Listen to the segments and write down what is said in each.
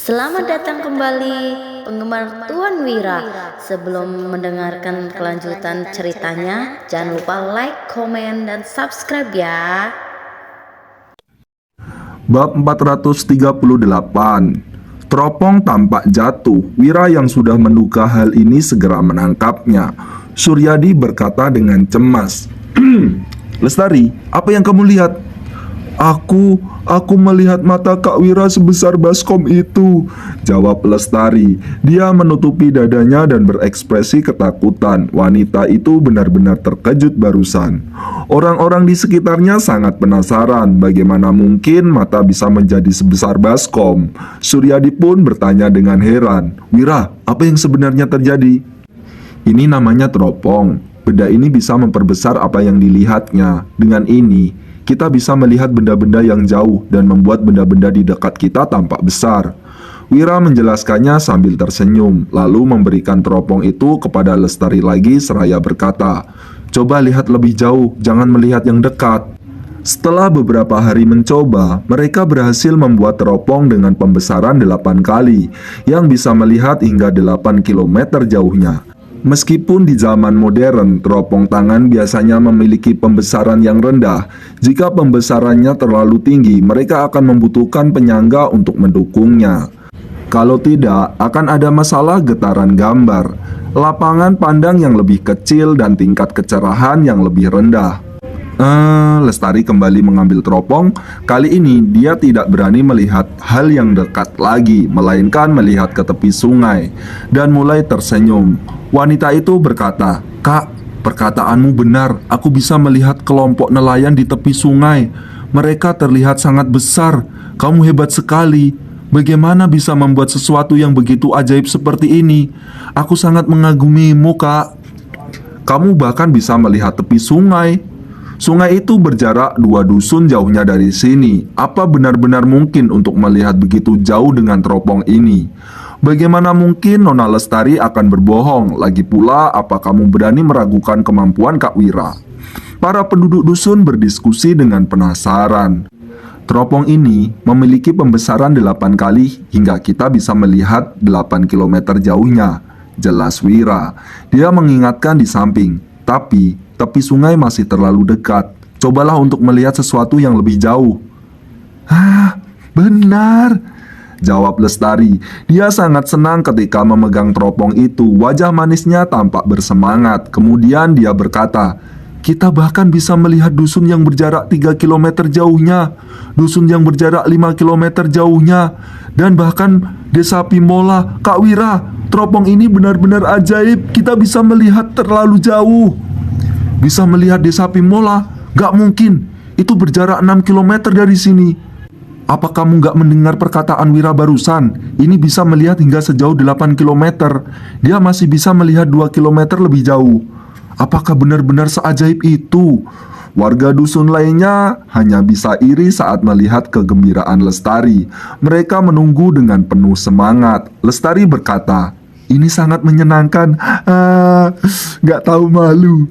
Selamat datang kembali penggemar Tuan Wira. Sebelum mendengarkan kelanjutan ceritanya, jangan lupa like, komen, dan subscribe ya. Bab 438. Teropong tampak jatuh. Wira yang sudah menduga hal ini segera menangkapnya. Suryadi berkata dengan cemas, "Lestari, apa yang kamu lihat?" Aku melihat mata Kak Wira sebesar baskom itu," jawab Lestari. Dia menutupi dadanya dan berekspresi ketakutan. Wanita itu benar-benar terkejut barusan. Orang-orang di sekitarnya sangat penasaran bagaimana mungkin mata bisa menjadi sebesar baskom. Suryadi pun bertanya dengan heran, "Wira, apa yang sebenarnya terjadi?" "Ini namanya teropong. Benda ini bisa memperbesar apa yang dilihatnya. Dengan ini kita bisa melihat benda-benda yang jauh dan membuat benda-benda di dekat kita tampak besar." Wira menjelaskannya sambil tersenyum, lalu memberikan teropong itu kepada Lestari lagi seraya berkata, "Coba lihat lebih jauh, jangan melihat yang dekat." Setelah beberapa hari mencoba, mereka berhasil membuat teropong dengan pembesaran 8 kali, yang bisa melihat hingga 8 km jauhnya. Meskipun di zaman modern, teropong tangan biasanya memiliki pembesaran yang rendah. Jika pembesarannya terlalu tinggi, mereka akan membutuhkan penyangga untuk mendukungnya. Kalau tidak, akan ada masalah getaran gambar, lapangan pandang yang lebih kecil, dan tingkat kecerahan yang lebih rendah. Lestari kembali mengambil teropong. Kali ini dia tidak berani melihat hal yang dekat lagi, melainkan melihat ke tepi sungai, dan mulai tersenyum. Wanita itu berkata, "Kak, perkataanmu benar. Aku bisa melihat kelompok nelayan di tepi sungai. Mereka terlihat sangat besar. Kamu hebat sekali. Bagaimana bisa membuat sesuatu yang begitu ajaib seperti ini? Aku sangat mengagumimu, Kak. Kamu bahkan bisa melihat tepi sungai. Sungai itu berjarak 2 dusun jauhnya dari sini. Apa benar-benar mungkin untuk melihat begitu jauh dengan teropong ini? Bagaimana mungkin Nona Lestari akan berbohong? Lagi pula, apa kamu berani meragukan kemampuan Kak Wira?" Para penduduk dusun berdiskusi dengan penasaran. "Teropong ini memiliki pembesaran 8 kali hingga kita bisa melihat 8 km jauhnya," jelas Wira. Dia mengingatkan di samping, "Tapi tepi sungai masih terlalu dekat. Cobalah untuk melihat sesuatu yang lebih jauh." "Hah, benar," jawab Lestari. Dia sangat senang ketika memegang teropong itu. Wajah manisnya tampak bersemangat. Kemudian dia berkata, "Kita bahkan bisa melihat dusun yang berjarak 3 km jauhnya, dusun yang berjarak 5 km jauhnya, dan bahkan desa Pimola. Kak Wira, teropong ini benar-benar ajaib. Kita bisa melihat terlalu jauh." "Bisa melihat desa Pimola? Gak mungkin. Itu berjarak 6 km dari sini." "Apa kamu gak mendengar perkataan Wira barusan? Ini bisa melihat hingga sejauh 8 km. Dia masih bisa melihat 2 km lebih jauh. Apakah benar-benar seajaib itu?" Warga dusun lainnya hanya bisa iri saat melihat kegembiraan Lestari. Mereka menunggu dengan penuh semangat. Lestari berkata, "Ini sangat menyenangkan. Gak tahu malu."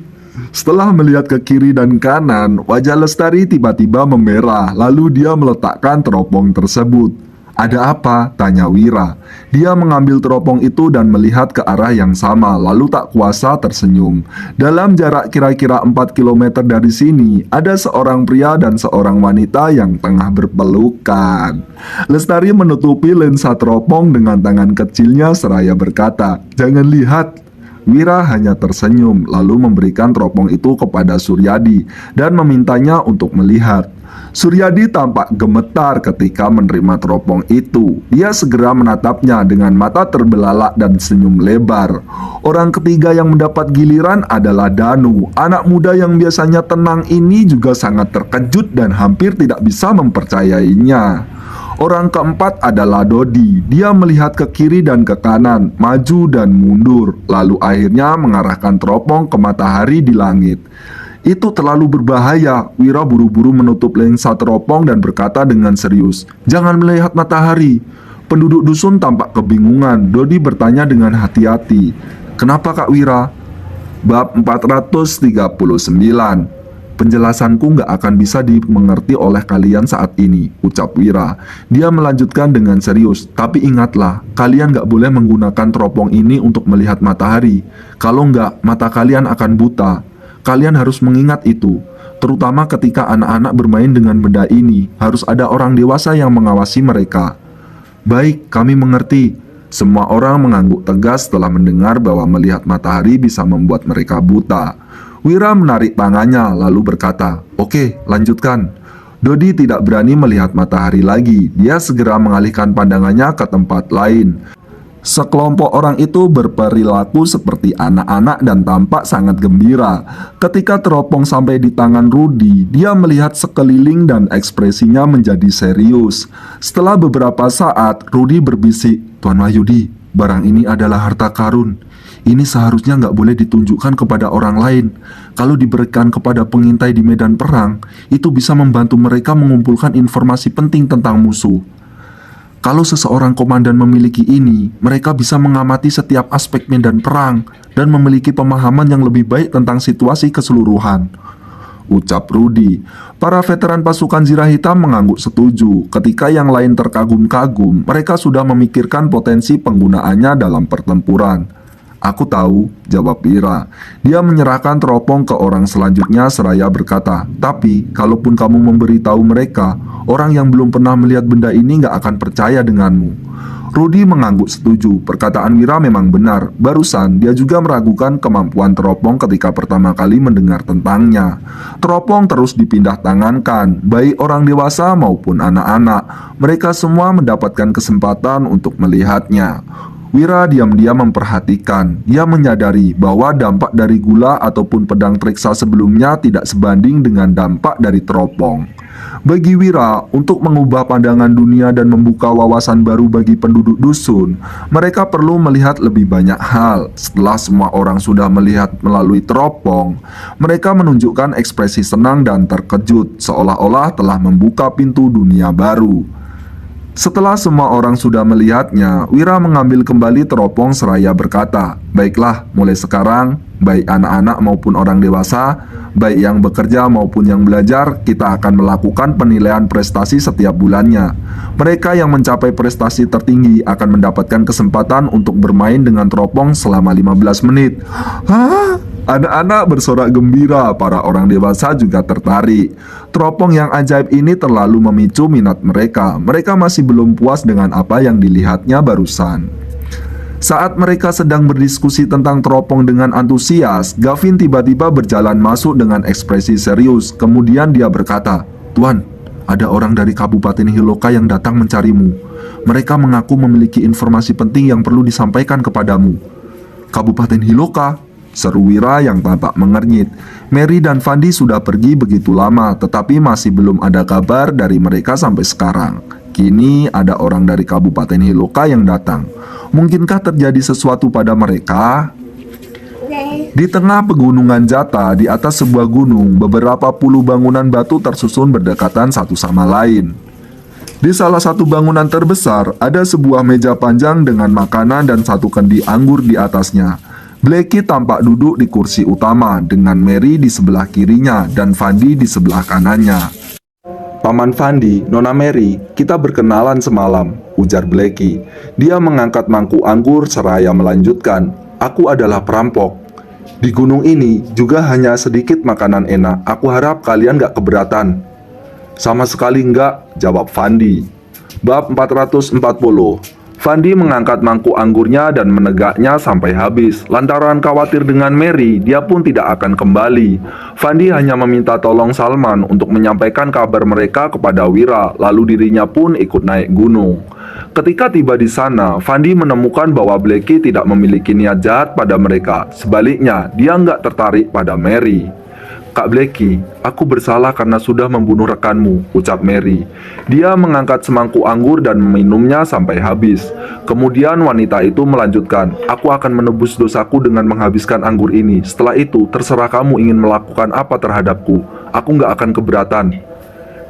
Setelah melihat ke kiri dan kanan, wajah Lestari tiba-tiba memerah. Lalu dia meletakkan teropong tersebut. "Ada apa?" tanya Wira. Dia mengambil teropong itu dan melihat ke arah yang sama, lalu tak kuasa tersenyum. Dalam jarak kira-kira 4 km dari sini, ada seorang pria dan seorang wanita yang tengah berpelukan. Lestari menutupi lensa teropong dengan tangan kecilnya seraya berkata, "Jangan lihat." Wira hanya tersenyum, lalu memberikan teropong itu kepada Suryadi dan memintanya untuk melihat. Suryadi tampak gemetar ketika menerima teropong itu. Dia segera menatapnya dengan mata terbelalak dan senyum lebar. Orang ketiga yang mendapat giliran adalah Danu. Anak muda yang biasanya tenang ini juga sangat terkejut dan hampir tidak bisa mempercayainya. Orang keempat adalah Dodi. Dia melihat ke kiri dan ke kanan, maju dan mundur, lalu akhirnya mengarahkan teropong ke matahari di langit. "Itu terlalu berbahaya." Wira buru-buru menutup lensa teropong dan berkata dengan serius, "Jangan melihat matahari." Penduduk dusun tampak kebingungan. Dodi bertanya dengan hati-hati, "Kenapa Kak Wira?" Bab 439. Penjelasanku nggak akan bisa dimengerti oleh kalian saat ini, ucap Wira. Dia melanjutkan dengan serius, tapi ingatlah, kalian nggak boleh menggunakan teropong ini untuk melihat matahari. Kalau nggak, mata kalian akan buta. Kalian harus mengingat itu, terutama ketika anak-anak bermain dengan benda ini, harus ada orang dewasa yang mengawasi mereka. Baik, kami mengerti. Semua orang mengangguk tegas setelah mendengar bahwa melihat matahari bisa membuat mereka buta. Wira menarik tangannya lalu berkata, "Oke, lanjutkan." Dodi tidak berani melihat matahari lagi. Dia segera mengalihkan pandangannya ke tempat lain. Sekelompok orang itu berperilaku seperti anak-anak dan tampak sangat gembira. Ketika teropong sampai di tangan Rudy, dia melihat sekeliling dan ekspresinya menjadi serius. Setelah beberapa saat, Rudy berbisik, "Tuan Wahyudi, barang ini adalah harta karun. Ini seharusnya nggak boleh ditunjukkan kepada orang lain. Kalau diberikan kepada pengintai di medan perang, itu bisa membantu mereka mengumpulkan informasi penting tentang musuh. Kalau seseorang komandan memiliki ini, mereka bisa mengamati setiap aspek medan perang dan memiliki pemahaman yang lebih baik tentang situasi keseluruhan," ucap Rudy. Para veteran pasukan Zirah Hitam mengangguk setuju. Ketika yang lain terkagum-kagum, mereka sudah memikirkan potensi penggunaannya dalam pertempuran. "Aku tahu," jawab Wira. Dia menyerahkan teropong ke orang selanjutnya seraya berkata, "Tapi, kalaupun kamu memberitahu mereka, orang yang belum pernah melihat benda ini nggak akan percaya denganmu." Rudy mengangguk setuju. Perkataan Wira memang benar. Barusan, dia juga meragukan kemampuan teropong ketika pertama kali mendengar tentangnya. Teropong terus dipindah tangankan, baik orang dewasa maupun anak-anak. Mereka semua mendapatkan kesempatan untuk melihatnya. Wira diam-diam memperhatikan. Dia menyadari bahwa dampak dari gula ataupun pedang Treksa sebelumnya tidak sebanding dengan dampak dari teropong. Bagi Wira, untuk mengubah pandangan dunia dan membuka wawasan baru bagi penduduk dusun, mereka perlu melihat lebih banyak hal. Setelah semua orang sudah melihat melalui teropong, mereka menunjukkan ekspresi senang dan terkejut, seolah-olah telah membuka pintu dunia baru. Setelah semua orang sudah melihatnya, Wira mengambil kembali teropong seraya berkata, "Baiklah, mulai sekarang, baik anak-anak maupun orang dewasa, baik yang bekerja maupun yang belajar, kita akan melakukan penilaian prestasi setiap bulannya. Mereka yang mencapai prestasi tertinggi akan mendapatkan kesempatan untuk bermain dengan teropong selama 15 menit. Hah? Anak-anak bersorak gembira, para orang dewasa juga tertarik. Teropong yang ajaib ini terlalu memicu minat mereka. Mereka masih belum puas dengan apa yang dilihatnya barusan. Saat mereka sedang berdiskusi tentang teropong dengan antusias, Gavin tiba-tiba berjalan masuk dengan ekspresi serius. Kemudian dia berkata, "Tuan, ada orang dari Kabupaten Hiloka yang datang mencarimu. Mereka mengaku memiliki informasi penting yang perlu disampaikan kepadamu." "Kabupaten Hiloka?" seru Wira yang tampak mengernyit. Mary dan Fandi sudah pergi begitu lama, tetapi masih belum ada kabar dari mereka sampai sekarang. Kini ada orang dari Kabupaten Hiloka yang datang. Mungkinkah terjadi sesuatu pada mereka? Di tengah pegunungan Jata, di atas sebuah gunung, beberapa puluh bangunan batu tersusun berdekatan satu sama lain. Di salah satu bangunan terbesar, ada sebuah meja panjang dengan makanan dan satu kendi anggur di atasnya. Blackie tampak duduk di kursi utama dengan Mary di sebelah kirinya dan Fandi di sebelah kanannya. "Paman Fandi, Nona Mary, kita berkenalan semalam," ujar Blackie. Dia mengangkat mangkuk anggur seraya melanjutkan, "Aku adalah perampok. Di gunung ini juga hanya sedikit makanan enak. Aku harap kalian gak keberatan." "Sama sekali enggak," jawab Fandi. Bab 440. Fandi mengangkat mangkuk anggurnya dan menegaknya sampai habis. Lantaran khawatir dengan Mary, dia pun tidak akan kembali. Fandi hanya meminta tolong Salman untuk menyampaikan kabar mereka kepada Wira, lalu dirinya pun ikut naik gunung. Ketika tiba di sana, Fandi menemukan bahwa Blackie tidak memiliki niat jahat pada mereka. Sebaliknya, dia nggak tertarik pada Mary. "Kak Blackie, aku bersalah karena sudah membunuh rekanmu," ucap Mary. Dia mengangkat semangkuk anggur dan meminumnya sampai habis. Kemudian wanita itu melanjutkan, "Aku akan menebus dosaku dengan menghabiskan anggur ini. Setelah itu, terserah kamu ingin melakukan apa terhadapku. Aku nggak akan keberatan."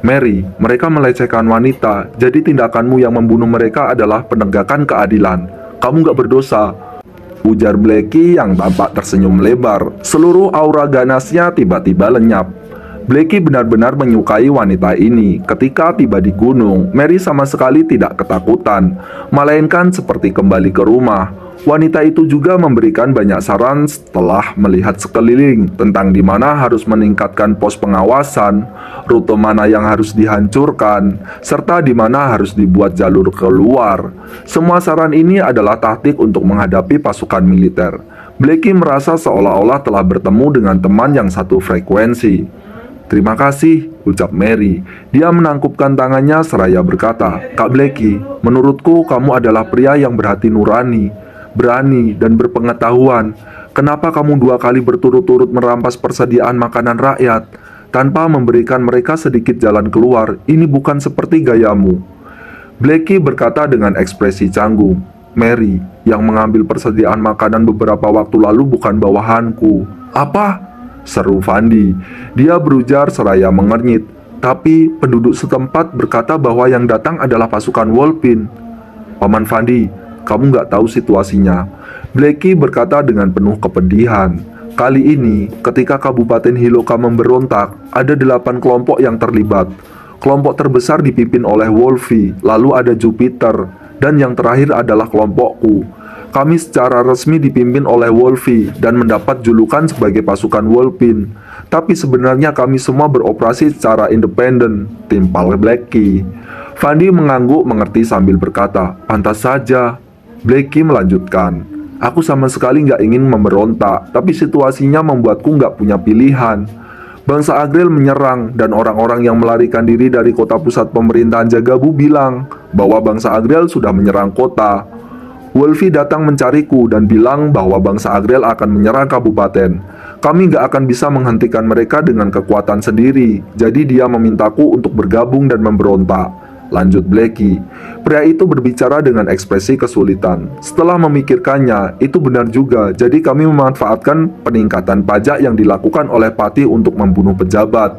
"Mary, mereka melecehkan wanita, jadi tindakanmu yang membunuh mereka adalah penegakan keadilan. Kamu nggak berdosa," ujar Blackie yang tampak tersenyum lebar. Seluruh aura ganasnya tiba-tiba lenyap. Blackie benar-benar menyukai wanita ini. Ketika tiba di gunung, Mary sama sekali tidak ketakutan, melainkan seperti kembali ke rumah. Wanita itu juga memberikan banyak saran setelah melihat sekeliling tentang di mana harus meningkatkan pos pengawasan, rute mana yang harus dihancurkan, serta di mana harus dibuat jalur keluar. Semua saran ini adalah taktik untuk menghadapi pasukan militer. Blackie merasa seolah-olah telah bertemu dengan teman yang satu frekuensi. "Terima kasih," ucap Mary. Dia menangkupkan tangannya seraya berkata, "Kak Blackie, menurutku kamu adalah pria yang berhati nurani, berani, dan berpengetahuan. Kenapa kamu 2 kali berturut-turut merampas persediaan makanan rakyat tanpa memberikan mereka sedikit jalan keluar? Ini bukan seperti gayamu." Blackie berkata dengan ekspresi canggung, "Mary, yang mengambil persediaan makanan beberapa waktu lalu bukan bawahanku." "Apa?" seru Fandi. Dia berujar seraya mengernyit. Tapi penduduk setempat berkata bahwa yang datang adalah pasukan Wolpin. "Paman Fandi, kamu nggak tahu situasinya." Blackie berkata dengan penuh kepedihan. "Kali ini, ketika Kabupaten Hiloka memberontak, ada 8 kelompok yang terlibat. Kelompok terbesar dipimpin oleh Wolfie, lalu ada Jupiter, dan yang terakhir adalah kelompokku. Kami secara resmi dipimpin oleh Wolfie dan mendapat julukan sebagai pasukan Wolpin. Tapi sebenarnya kami semua beroperasi secara independen," timpal Blackie. Fandi mengangguk mengerti sambil berkata, "Pantas saja." Blackie melanjutkan, "Aku sama sekali nggak ingin memberontak, tapi situasinya membuatku nggak punya pilihan. Bangsa Agrel menyerang dan orang-orang yang melarikan diri dari kota pusat pemerintahan Jagabu bilang bahwa bangsa Agrel sudah menyerang kota. Wolfie datang mencariku dan bilang bahwa bangsa Agrel akan menyerang kabupaten. Kami nggak akan bisa menghentikan mereka dengan kekuatan sendiri, jadi dia memintaku untuk bergabung dan memberontak," lanjut Blackie. Pria itu berbicara dengan ekspresi kesulitan. "Setelah memikirkannya, itu benar juga, jadi kami memanfaatkan peningkatan pajak yang dilakukan oleh Patih untuk membunuh pejabat,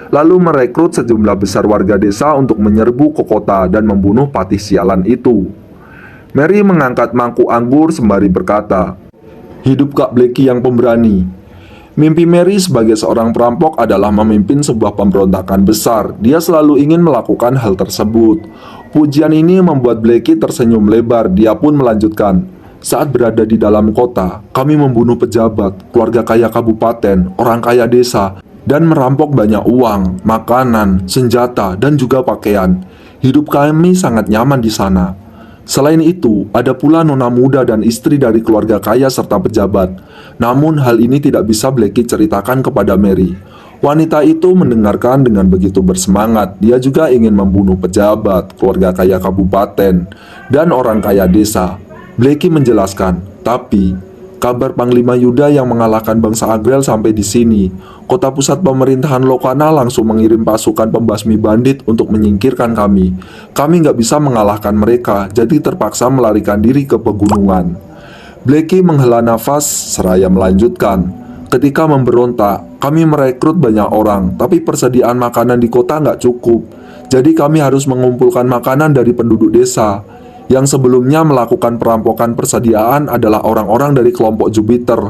lalu merekrut sejumlah besar warga desa untuk menyerbu ke kota dan membunuh Patih sialan itu." Mary mengangkat mangkuk anggur sembari berkata, "Hidup Kak Blackie yang pemberani." Mimpi Mary sebagai seorang perampok adalah memimpin sebuah pemberontakan besar. Dia selalu ingin melakukan hal tersebut. Pujian ini membuat Blackie tersenyum lebar. Dia pun melanjutkan, "Saat berada di dalam kota, kami membunuh pejabat, keluarga kaya kabupaten, orang kaya desa, dan merampok banyak uang, makanan, senjata, dan juga pakaian. Hidup kami sangat nyaman di sana. Selain itu, ada pula nona muda dan istri dari keluarga kaya serta pejabat. Namun hal ini tidak bisa Blackie ceritakan kepada Mary." Wanita itu mendengarkan dengan begitu bersemangat. Dia juga ingin membunuh pejabat, keluarga kaya kabupaten, dan orang kaya desa. Blackie menjelaskan, "Tapi kabar Panglima Yuda yang mengalahkan bangsa Agrel sampai di sini. Kota pusat pemerintahan Lokana langsung mengirim pasukan pembasmi bandit untuk menyingkirkan kami. Kami nggak bisa mengalahkan mereka, jadi terpaksa melarikan diri ke pegunungan." Blackie menghela nafas seraya melanjutkan, "Ketika memberontak, kami merekrut banyak orang, tapi persediaan makanan di kota nggak cukup. Jadi kami harus mengumpulkan makanan dari penduduk desa. Yang sebelumnya melakukan perampokan persediaan adalah orang-orang dari kelompok Jupiter.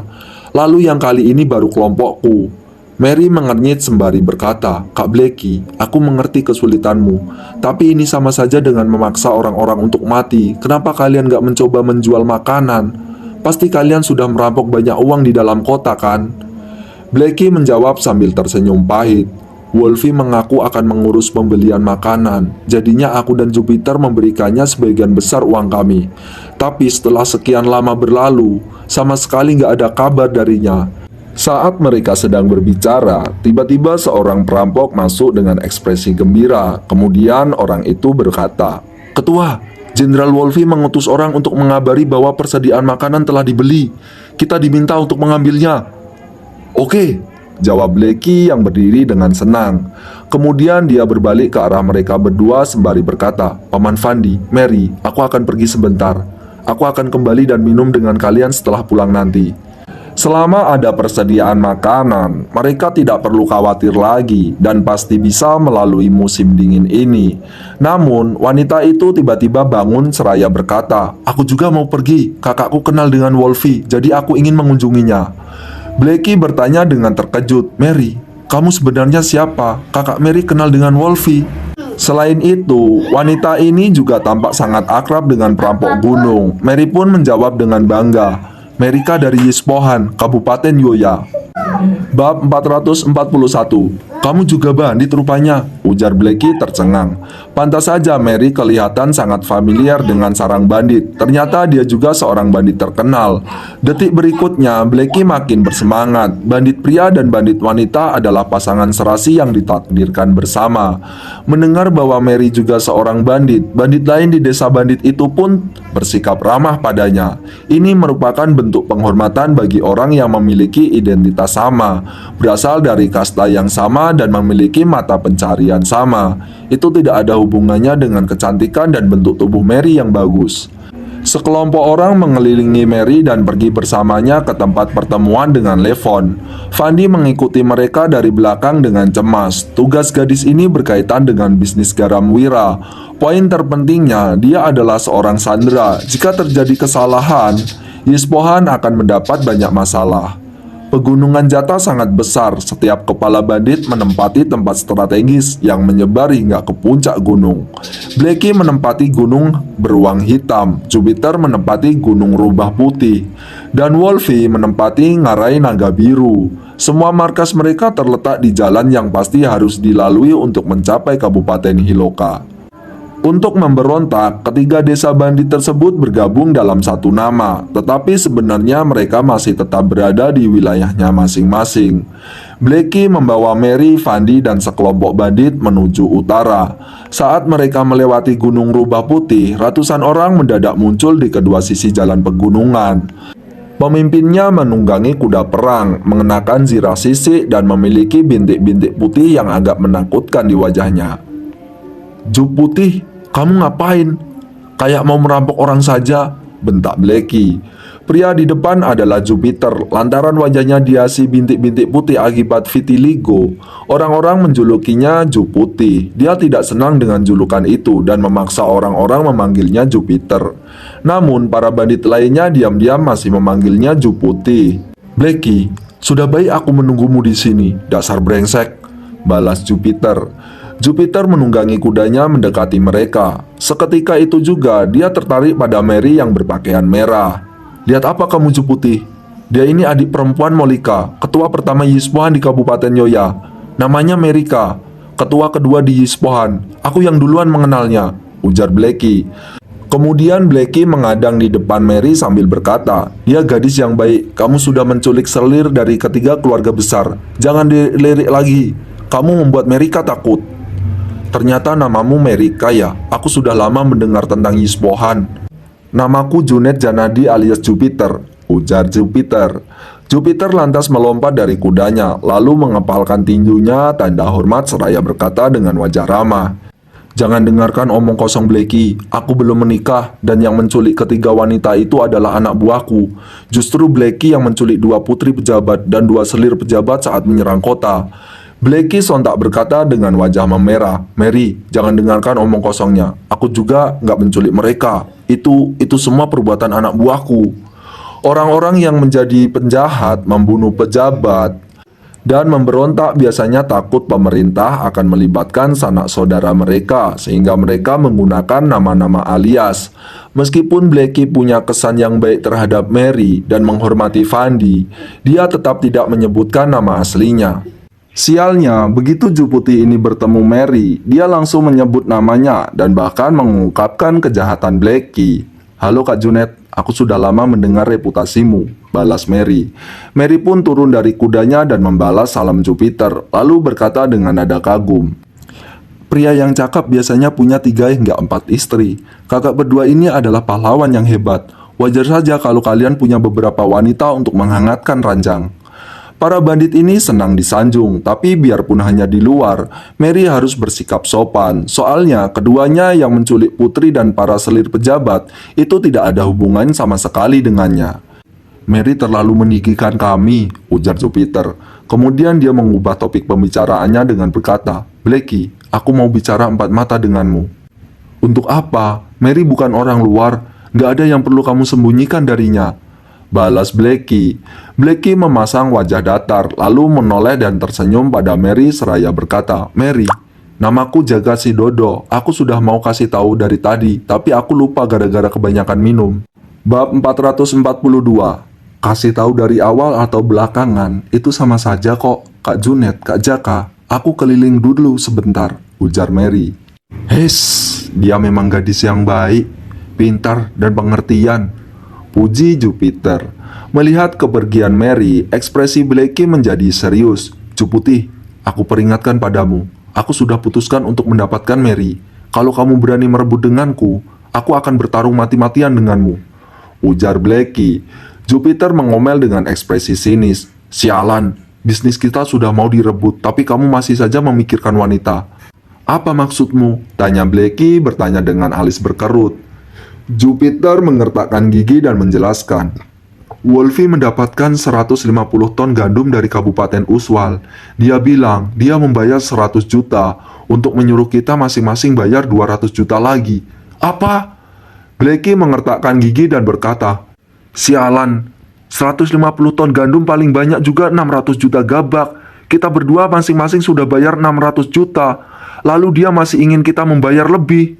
Lalu yang kali ini baru kelompokku." Mary mengernyit sembari berkata, "Kak Blackie, aku mengerti kesulitanmu, tapi ini sama saja dengan memaksa orang-orang untuk mati. Kenapa kalian gak mencoba menjual makanan? Pasti kalian sudah merampok banyak uang di dalam kota kan?" Blackie menjawab sambil tersenyum pahit, "Wolfie mengaku akan mengurus pembelian makanan, jadinya aku dan Jupiter memberikannya sebagian besar uang kami. Tapi setelah sekian lama berlalu, sama sekali gak ada kabar darinya." Saat mereka sedang berbicara, tiba-tiba seorang perampok masuk dengan ekspresi gembira. Kemudian orang itu berkata, "Ketua, Jenderal Wolfie mengutus orang untuk mengabari bahwa persediaan makanan telah dibeli. Kita diminta untuk mengambilnya." "Oke," jawab Blackie yang berdiri dengan senang. Kemudian dia berbalik ke arah mereka berdua sembari berkata, "Paman Fandi, Mary, aku akan pergi sebentar. Aku akan kembali dan minum dengan kalian setelah pulang nanti." Selama ada persediaan makanan, mereka tidak perlu khawatir lagi dan pasti bisa melalui musim dingin ini. Namun, wanita itu tiba-tiba bangun seraya berkata, "Aku juga mau pergi. Kakakku kenal dengan Wolfie, jadi aku ingin mengunjunginya." Blackie bertanya dengan terkejut, "Mary, kamu sebenarnya siapa? Kakak Mary kenal dengan Wolfie. Selain itu, wanita ini juga tampak sangat akrab dengan perampok gunung. Mary pun menjawab dengan bangga, "Merika dari Yispohan, Kabupaten Yoya." Bab 441. Kamu juga bandit rupanya, ujar Blackie tercengang. Pantas saja Mary kelihatan sangat familiar dengan sarang bandit. Ternyata dia juga seorang bandit terkenal. Detik berikutnya, Blackie makin bersemangat. Bandit pria dan bandit wanita adalah pasangan serasi yang ditakdirkan bersama. Mendengar bahwa Mary juga seorang bandit, bandit lain di desa bandit itu pun bersikap ramah padanya. Ini merupakan bentuk penghormatan bagi orang yang memiliki identitas sama, berasal dari kasta yang sama dan memiliki mata pencarian sama. Itu tidak ada hubungannya dengan kecantikan dan bentuk tubuh Mary yang bagus. Sekelompok orang mengelilingi Mary dan pergi bersamanya ke tempat pertemuan dengan Levon. Fandi mengikuti mereka dari belakang dengan cemas. Tugas gadis ini berkaitan dengan bisnis garam Wira. Poin terpentingnya, dia adalah seorang sandera. Jika terjadi kesalahan, Yispohan akan mendapat banyak masalah. Pegunungan Jata sangat besar. Setiap kepala bandit menempati tempat strategis yang menyebar hingga ke puncak gunung. Blackie menempati gunung beruang hitam, Jupiter menempati gunung rubah putih, dan Wolfie menempati ngarai naga biru. Semua markas mereka terletak di jalan yang pasti harus dilalui untuk mencapai Kabupaten Hiloka. Untuk memberontak, ketiga desa bandit tersebut bergabung dalam satu nama, tetapi sebenarnya mereka masih tetap berada di wilayahnya masing-masing. Blackie membawa Mary, Fandi, dan sekelompok bandit menuju utara. Saat mereka melewati Gunung Rubah Putih, ratusan orang mendadak muncul di kedua sisi jalan pegunungan. Pemimpinnya menunggangi kuda perang, mengenakan zirah sisik, dan memiliki bintik-bintik putih yang agak menakutkan di wajahnya. "Jup putih, kamu ngapain? Kayak mau merampok orang saja," bentak Blackie. Pria di depan adalah Jupiter. Lantaran wajahnya dihiasi bintik-bintik putih akibat vitiligo, orang-orang menjulukinya Jup Putih. Dia tidak senang dengan julukan itu dan memaksa orang-orang memanggilnya Jupiter. Namun para bandit lainnya diam-diam masih memanggilnya Jup Putih. "Blackie, sudah baik aku menunggumu di sini, dasar brengsek," balas Jupiter. Jupiter menunggangi kudanya mendekati mereka. Seketika itu juga dia tertarik pada Mary yang berpakaian merah. "Lihat apa kamu, Jup Putih? Dia ini adik perempuan Molika, ketua pertama Yispohan di Kabupaten Yoya. Namanya Merika, ketua kedua di Yispohan. Aku yang duluan mengenalnya," ujar Blackie. Kemudian Blackie mengadang di depan Mary sambil berkata, "Dia gadis yang baik. Kamu sudah menculik selir dari ketiga keluarga besar. Jangan dilirik lagi. Kamu membuat Merika takut." "Ternyata namamu Merika ya? Aku sudah lama mendengar tentang Yispohan." "Namaku Junet Janadi alias Jupiter," ujar Jupiter. Jupiter lantas melompat dari kudanya, lalu mengepalkan tinjunya tanda hormat seraya berkata dengan wajah ramah, "Jangan dengarkan omong kosong Blackie. Aku belum menikah dan yang menculik ketiga wanita itu adalah anak buahku. Justru Blackie yang menculik 2 putri pejabat dan 2 selir pejabat saat menyerang kota." Blackie sontak berkata dengan wajah memerah, "Mary, jangan dengarkan omong kosongnya. Aku juga nggak menculik mereka. Itu semua perbuatan anak buahku." Orang-orang yang menjadi penjahat, membunuh pejabat, dan memberontak biasanya takut pemerintah akan melibatkan sanak saudara mereka, sehingga mereka menggunakan nama-nama alias. Meskipun Blackie punya kesan yang baik terhadap Mary dan menghormati Fandi, dia tetap tidak menyebutkan nama aslinya. Sialnya, begitu Jup Putih ini bertemu Mary, dia langsung menyebut namanya dan bahkan mengungkapkan kejahatan Blackie. "Halo Kak Junet, aku sudah lama mendengar reputasimu," balas Mary. Mary pun turun dari kudanya dan membalas salam Jupiter, lalu berkata dengan nada kagum, "Pria yang cakap biasanya punya 3 hingga 4 istri. Kakak berdua ini adalah pahlawan yang hebat. Wajar saja kalau kalian punya beberapa wanita untuk menghangatkan ranjang." Para bandit ini senang disanjung, tapi biarpun hanya di luar, Mary harus bersikap sopan. Soalnya keduanya yang menculik putri dan para selir pejabat itu tidak ada hubungan sama sekali dengannya. "Mary terlalu meninggikan kami," ujar Jupiter. Kemudian dia mengubah topik pembicaraannya dengan berkata, "Blackie, aku mau bicara 4 mata denganmu." "Untuk apa? Mary bukan orang luar. Gak ada yang perlu kamu sembunyikan darinya," balas Blacky. Blacky memasang wajah datar, lalu menoleh dan tersenyum pada Mary seraya berkata, "Mary, namaku Jaga si Dodo. Aku sudah mau kasih tahu dari tadi, tapi aku lupa gara-gara kebanyakan minum." Bab 442. Kasih tahu dari awal atau belakangan, itu sama saja kok, Kak Junet, Kak Jaka. Aku keliling dulu sebentar, ujar Mary. "Hes, dia memang gadis yang baik, pintar dan pengertian," puji Jupiter. Melihat kepergian Mary, ekspresi Blacky menjadi serius. "Cu Putih, aku peringatkan padamu, aku sudah putuskan untuk mendapatkan Mary. Kalau kamu berani merebut denganku, aku akan bertarung mati-matian denganmu," ujar Blacky. Jupiter mengomel dengan ekspresi sinis. "Sialan, bisnis kita sudah mau direbut, tapi kamu masih saja memikirkan wanita." "Apa maksudmu?" tanya Blacky bertanya dengan alis berkerut. Jupiter mengertakkan gigi dan menjelaskan. "Wolfie mendapatkan 150 ton gandum dari Kabupaten Uswal. Dia bilang dia membayar 100 juta untuk menyuruh kita masing-masing bayar 200 juta lagi." "Apa?" Blacky mengertakkan gigi dan berkata, "Sialan, 150 ton gandum paling banyak juga 600 juta gabak. Kita berdua masing-masing sudah bayar 600 juta. Lalu dia masih ingin kita membayar lebih."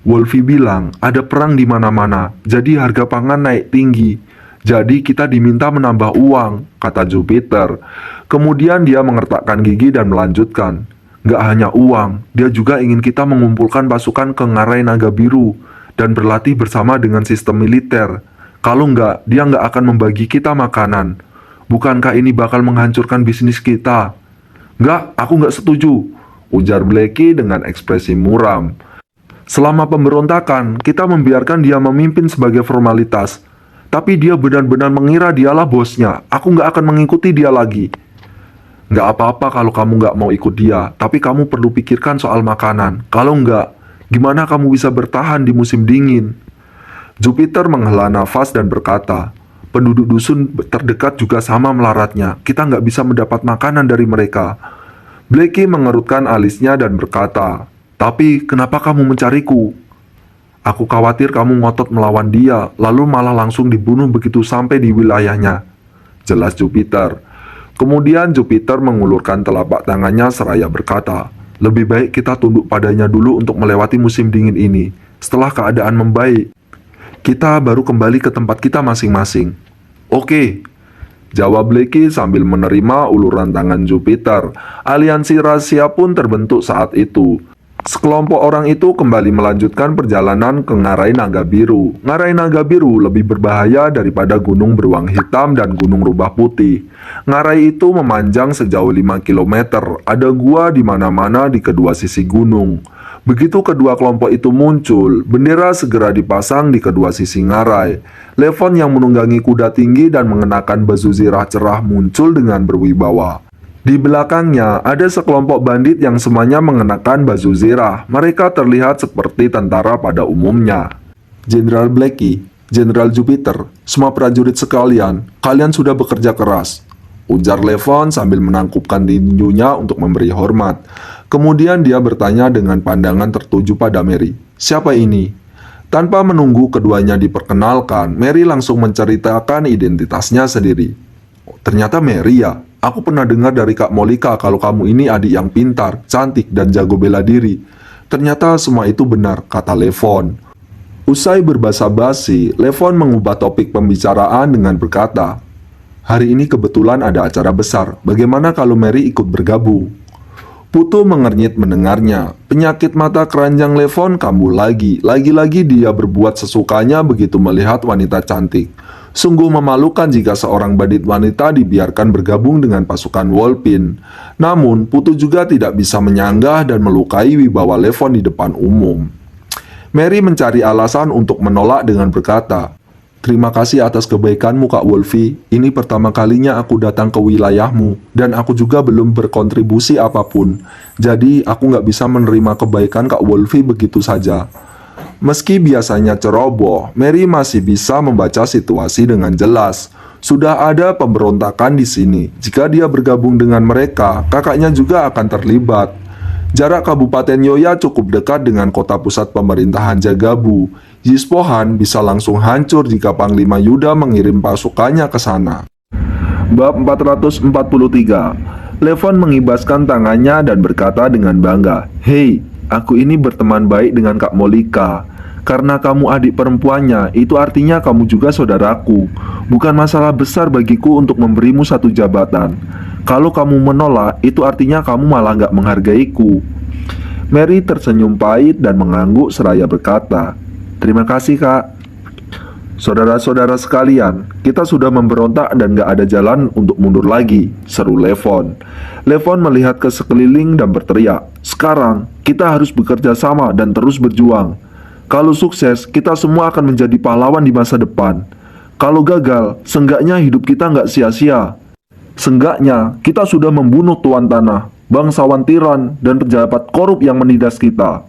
Wolfie bilang, "Ada perang di mana-mana, jadi harga pangan naik tinggi. Jadi kita diminta menambah uang," kata Jupiter. Kemudian dia mengertakkan gigi dan melanjutkan, "Nggak hanya uang, dia juga ingin kita mengumpulkan pasukan ke Ngarai Naga Biru dan berlatih bersama dengan sistem militer. Kalau nggak, dia nggak akan membagi kita makanan. Bukankah ini bakal menghancurkan bisnis kita?" "Nggak, aku nggak setuju," ujar Blacky dengan ekspresi muram. "Selama pemberontakan, kita membiarkan dia memimpin sebagai formalitas. Tapi dia benar-benar mengira dialah bosnya. Aku nggak akan mengikuti dia lagi." "Nggak apa-apa kalau kamu nggak mau ikut dia, tapi kamu perlu pikirkan soal makanan. Kalau nggak, gimana kamu bisa bertahan di musim dingin?" Jupiter menghela nafas dan berkata, "Penduduk dusun terdekat juga sama melaratnya. Kita nggak bisa mendapat makanan dari mereka." Blacky mengerutkan alisnya dan berkata, "Tapi kenapa kamu mencariku?" "Aku khawatir kamu ngotot melawan dia, lalu malah langsung dibunuh begitu sampai di wilayahnya," jelas Jupiter. Kemudian Jupiter mengulurkan telapak tangannya seraya berkata, "Lebih baik kita tunduk padanya dulu untuk melewati musim dingin ini. Setelah keadaan membaik, kita baru kembali ke tempat kita masing-masing." "Oke," jawab Blacky sambil menerima uluran tangan Jupiter. Aliansi rahasia pun terbentuk saat itu. Sekelompok orang itu kembali melanjutkan perjalanan ke Ngarai Naga Biru. Ngarai Naga Biru lebih berbahaya daripada Gunung Beruang Hitam dan Gunung Rubah Putih. Ngarai itu memanjang sejauh 5 km. Ada gua di mana-mana di kedua sisi gunung. Begitu kedua kelompok itu muncul, bendera segera dipasang di kedua sisi Ngarai. Levon yang menunggangi kuda tinggi dan mengenakan baju zirah cerah muncul dengan berwibawa. Di belakangnya ada sekelompok bandit yang semuanya mengenakan baju zirah. Mereka terlihat seperti tentara pada umumnya. "Jenderal Blacky, Jenderal Jupiter, semua prajurit sekalian, kalian sudah bekerja keras," ujar Levon sambil menangkupkan tinjunya untuk memberi hormat. Kemudian dia bertanya dengan pandangan tertuju pada Mary, "Siapa ini?" Tanpa menunggu keduanya diperkenalkan, Mary langsung menceritakan identitasnya sendiri. "Oh, ternyata Mary ya. Aku pernah dengar dari Kak Molika kalau kamu ini adik yang pintar, cantik, dan jago bela diri." "Ternyata semua itu benar," kata Levon. Usai berbasa-basi, Levon mengubah topik pembicaraan dengan berkata, "Hari ini kebetulan ada acara besar. Bagaimana kalau Mary ikut bergabung?" Putu mengernyit mendengarnya. Penyakit mata keranjang Levon kambuh lagi. Lagi-lagi dia berbuat sesukanya begitu melihat wanita cantik. Sungguh memalukan jika seorang bandit wanita dibiarkan bergabung dengan pasukan Wolpin. Namun, Putu juga tidak bisa menyanggah dan melukai wibawa Levon di depan umum. Mary mencari alasan untuk menolak dengan berkata, "Terima kasih atas kebaikanmu, Kak Wolfie. Ini pertama kalinya aku datang ke wilayahmu, dan aku juga belum berkontribusi apapun. Jadi, aku nggak bisa menerima kebaikan Kak Wolfie begitu saja." Meski biasanya ceroboh, Mary masih bisa membaca situasi dengan jelas. Sudah ada pemberontakan di sini. Jika dia bergabung dengan mereka, kakaknya juga akan terlibat. Jarak Kabupaten Yoya cukup dekat dengan kota pusat pemerintahan Jagabu. Gispohan bisa langsung hancur jika Panglima Yuda mengirim pasukannya ke sana. Bab 443. Levon mengibaskan tangannya dan berkata dengan bangga, "Hei, aku ini berteman baik dengan Kak Molika. Karena kamu adik perempuannya, itu artinya kamu juga saudaraku. Bukan masalah besar bagiku untuk memberimu satu jabatan. Kalau kamu menolak, itu artinya kamu malah gak menghargaiku." Mary tersenyum pahit dan mengangguk seraya berkata, "Terima kasih, Kak." "Saudara-saudara sekalian, kita sudah memberontak dan gak ada jalan untuk mundur lagi," seru Levon. Levon melihat ke sekeliling dan berteriak, "Sekarang, kita harus bekerja sama dan terus berjuang. Kalau sukses, kita semua akan menjadi pahlawan di masa depan. Kalau gagal, seenggaknya hidup kita nggak sia-sia. Seenggaknya, kita sudah membunuh tuan tanah, bangsawan tiran, dan pejabat korup yang menindas kita."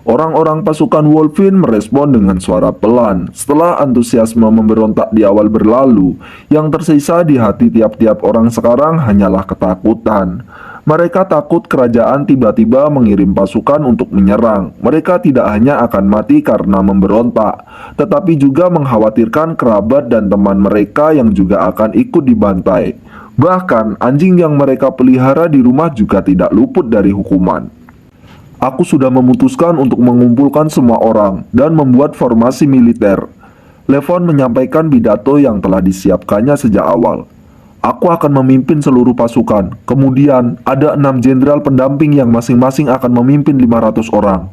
Orang-orang pasukan Wolverine merespon dengan suara pelan. Setelah antusiasme memberontak di awal berlalu, yang tersisa di hati tiap-tiap orang sekarang hanyalah ketakutan. Mereka takut kerajaan tiba-tiba mengirim pasukan untuk menyerang. Mereka tidak hanya akan mati karena memberontak, tetapi juga mengkhawatirkan kerabat dan teman mereka yang juga akan ikut dibantai. Bahkan anjing yang mereka pelihara di rumah juga tidak luput dari hukuman. "Aku sudah memutuskan untuk mengumpulkan semua orang dan membuat formasi militer." Levon menyampaikan pidato yang telah disiapkannya sejak awal. "Aku akan memimpin seluruh pasukan. Kemudian ada 6 jenderal pendamping yang masing-masing akan memimpin 500 orang.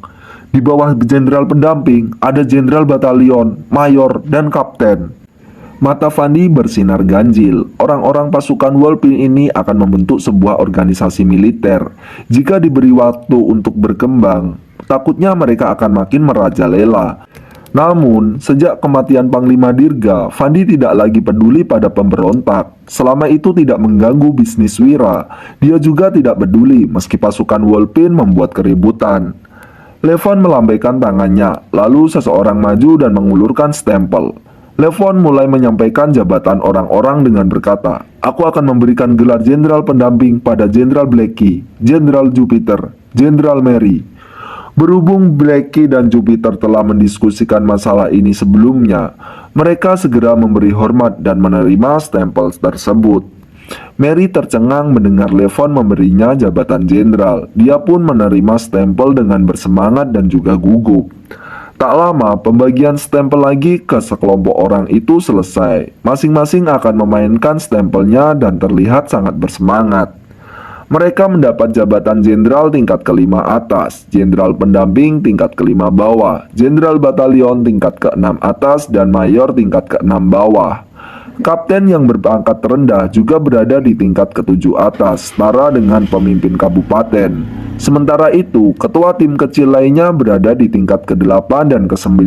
Di bawah jenderal pendamping ada jenderal batalion, mayor, dan kapten." Mata Fandi bersinar ganjil. Orang-orang pasukan Wolverine ini akan membentuk sebuah organisasi militer. Jika diberi waktu untuk berkembang, takutnya mereka akan makin merajalela. Namun, sejak kematian Panglima Dirga, Fandi tidak lagi peduli pada pemberontak. Selama itu tidak mengganggu bisnis Wira, dia juga tidak peduli meski pasukan Wolverine membuat keributan. Levon melambaikan tangannya, lalu seseorang maju dan mengulurkan stempel. Levon mulai menyampaikan jabatan orang-orang dengan berkata, "Aku akan memberikan gelar jenderal pendamping pada Jenderal Blackie, Jenderal Jupiter, Jenderal Mary." Berhubung Blackie dan Jupiter telah mendiskusikan masalah ini sebelumnya, mereka segera memberi hormat dan menerima stempel tersebut. Mary tercengang mendengar Levon memberinya jabatan jenderal. Dia pun menerima stempel dengan bersemangat dan juga gugup. Tak lama, pembagian stempel lagi ke sekelompok orang itu selesai. Masing-masing akan memainkan stempelnya dan terlihat sangat bersemangat. Mereka mendapat jabatan jenderal tingkat kelima atas, jenderal pendamping tingkat kelima bawah, jenderal batalion tingkat keenam atas, dan mayor tingkat keenam bawah. Kapten yang berpangkat terendah juga berada di tingkat ketujuh atas, setara dengan pemimpin kabupaten. Sementara itu, ketua tim kecil lainnya berada di tingkat ke-8 dan ke-9.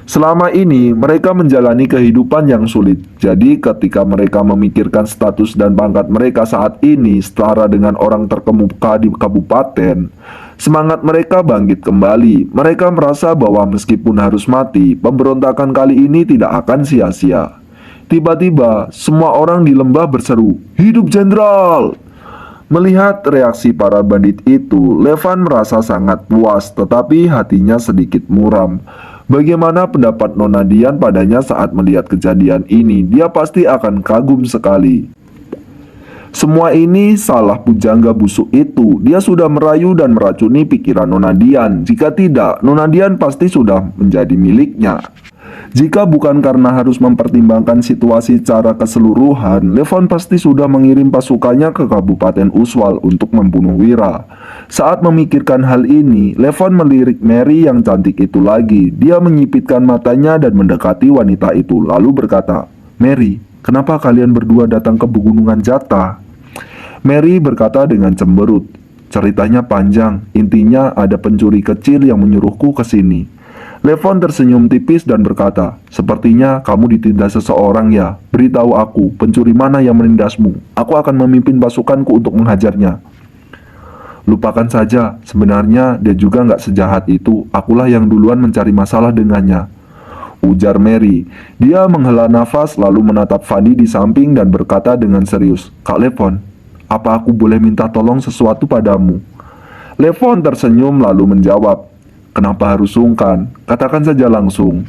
Selama ini, mereka menjalani kehidupan yang sulit. Jadi, ketika mereka memikirkan status dan pangkat mereka saat ini setara dengan orang terkemuka di kabupaten, semangat mereka bangkit kembali. Mereka merasa bahwa meskipun harus mati, pemberontakan kali ini tidak akan sia-sia. Tiba-tiba, semua orang di lembah berseru, "Hidup Jenderal!" Melihat reaksi para bandit itu, Levon merasa sangat puas, tetapi hatinya sedikit muram. Bagaimana pendapat Nona Dian padanya saat melihat kejadian ini? Dia pasti akan kagum sekali. Semua ini salah pujangga busuk itu. Dia sudah merayu dan meracuni pikiran Nona Dian. Jika tidak, Nona Dian pasti sudah menjadi miliknya. Jika bukan karena harus mempertimbangkan situasi secara keseluruhan, Levon pasti sudah mengirim pasukannya ke Kabupaten Uswal untuk membunuh Wira. Saat memikirkan hal ini, Levon melirik Mary yang cantik itu lagi. Dia menyipitkan matanya dan mendekati wanita itu, lalu berkata, "Mary, kenapa kalian berdua datang ke Pegunungan Jata?" Mary berkata dengan cemberut, "Ceritanya panjang, intinya ada pencuri kecil yang menyuruhku ke sini." Levon tersenyum tipis dan berkata, "Sepertinya kamu ditindas seseorang ya. Beritahu aku, pencuri mana yang menindasmu? Aku akan memimpin pasukanku untuk menghajarnya." "Lupakan saja, sebenarnya dia juga nggak sejahat itu. Akulah yang duluan mencari masalah dengannya," ujar Mary. Dia menghela nafas lalu menatap Fanny di samping dan berkata dengan serius, "Kak Levon, apa aku boleh minta tolong sesuatu padamu?" Levon tersenyum lalu menjawab, Kenapa harus sungkan? Katakan saja langsung.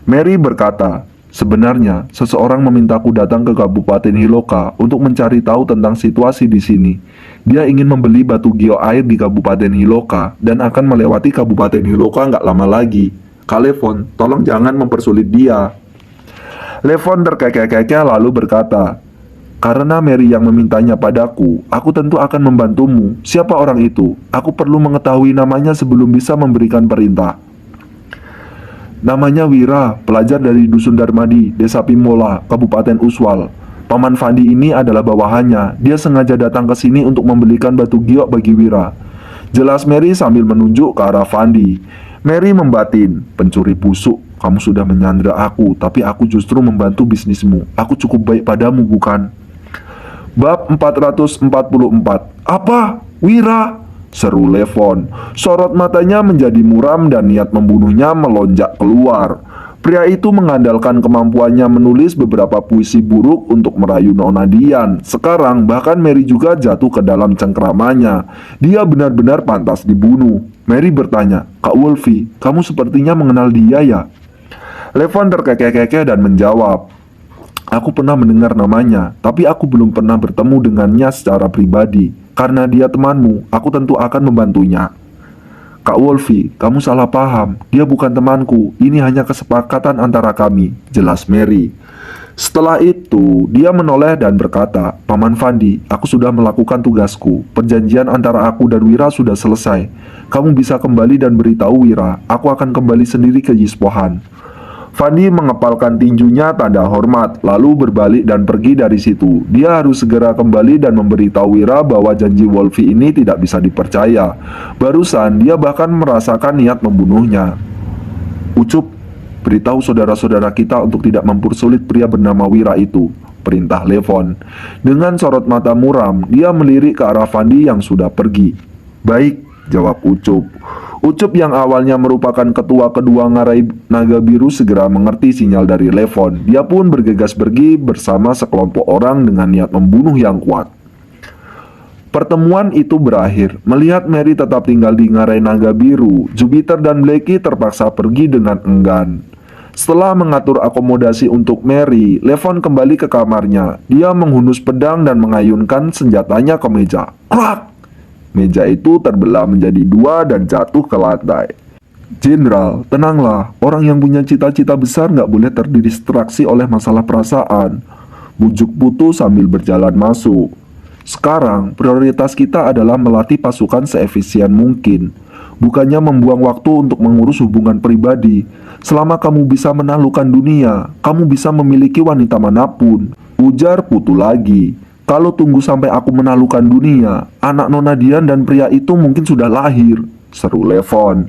Mary berkata, sebenarnya seseorang memintaku datang ke Kabupaten Hiloka untuk mencari tahu tentang situasi di sini. Dia ingin membeli batu gio air di Kabupaten Hiloka dan akan melewati Kabupaten Hiloka nggak lama lagi. Kak Levon, tolong jangan mempersulit dia. Levon terkekeh-kekeh lalu berkata, karena Mary yang memintanya padaku, aku tentu akan membantumu. Siapa orang itu? Aku perlu mengetahui namanya sebelum bisa memberikan perintah. Namanya Wira, pelajar dari Dusun Darmadi, Desa Pimola, Kabupaten Uswal. Paman Fandi ini adalah bawahannya. Dia sengaja datang ke sini untuk membelikan batu giok bagi Wira. Jelas Mary sambil menunjuk ke arah Fandi. Mary membatin, pencuri busuk. Kamu sudah menyandra aku, tapi aku justru membantu bisnismu. Aku cukup baik padamu, bukan? Bab 444. Apa? Wira? Seru Levon. Sorot matanya menjadi muram dan niat membunuhnya melonjak keluar. Pria itu mengandalkan kemampuannya menulis beberapa puisi buruk untuk merayu Nona Dian. Sekarang bahkan Mary juga jatuh ke dalam cengkeramannya. Dia benar-benar pantas dibunuh. Mary bertanya, Kak Wolfie, kamu sepertinya mengenal dia ya? Levon terkekeh-kekeh dan menjawab, aku pernah mendengar namanya, tapi aku belum pernah bertemu dengannya secara pribadi. Karena dia temanmu, aku tentu akan membantunya. Kak Wolfie, kamu salah paham. Dia bukan temanku. Ini hanya kesepakatan antara kami, jelas Mary. Setelah itu, dia menoleh dan berkata, Paman Fandi, aku sudah melakukan tugasku. Perjanjian antara aku dan Wira sudah selesai. Kamu bisa kembali dan beritahu Wira. Aku akan kembali sendiri ke Yispohan. Fandi mengepalkan tinjunya tanda hormat, lalu berbalik dan pergi dari situ. Dia harus segera kembali dan memberitahu Wira bahwa janji Wolfie ini tidak bisa dipercaya. Barusan dia bahkan merasakan niat membunuhnya. Ucup, beritahu saudara-saudara kita untuk tidak mempersulit pria bernama Wira itu, perintah Levon. Dengan sorot mata muram, dia melirik ke arah Fandi yang sudah pergi. Baik, jawab Ucup. Ucup yang awalnya merupakan ketua kedua Ngarai Naga Biru segera mengerti sinyal dari Levon. Dia pun bergegas pergi bersama sekelompok orang dengan niat membunuh yang kuat. Pertemuan itu berakhir. Melihat Mary tetap tinggal di Ngarai Naga Biru, Jupiter dan Blackie terpaksa pergi dengan enggan. Setelah mengatur akomodasi untuk Mary, Levon kembali ke kamarnya. Dia menghunus pedang dan mengayunkan senjatanya ke meja. Krak! Meja itu terbelah menjadi dua dan jatuh ke lantai. Jenderal, tenanglah. Orang yang punya cita-cita besar nggak boleh terdistraksi oleh masalah perasaan. Bujuk Putu sambil berjalan masuk. Sekarang, prioritas kita adalah melatih pasukan seefisien mungkin. Bukannya membuang waktu untuk mengurus hubungan pribadi. Selama kamu bisa menaklukkan dunia, kamu bisa memiliki wanita manapun. Ujar Putu lagi. Kalau tunggu sampai aku menaklukkan dunia, anak Nona Dian dan pria itu mungkin sudah lahir, seru Levon.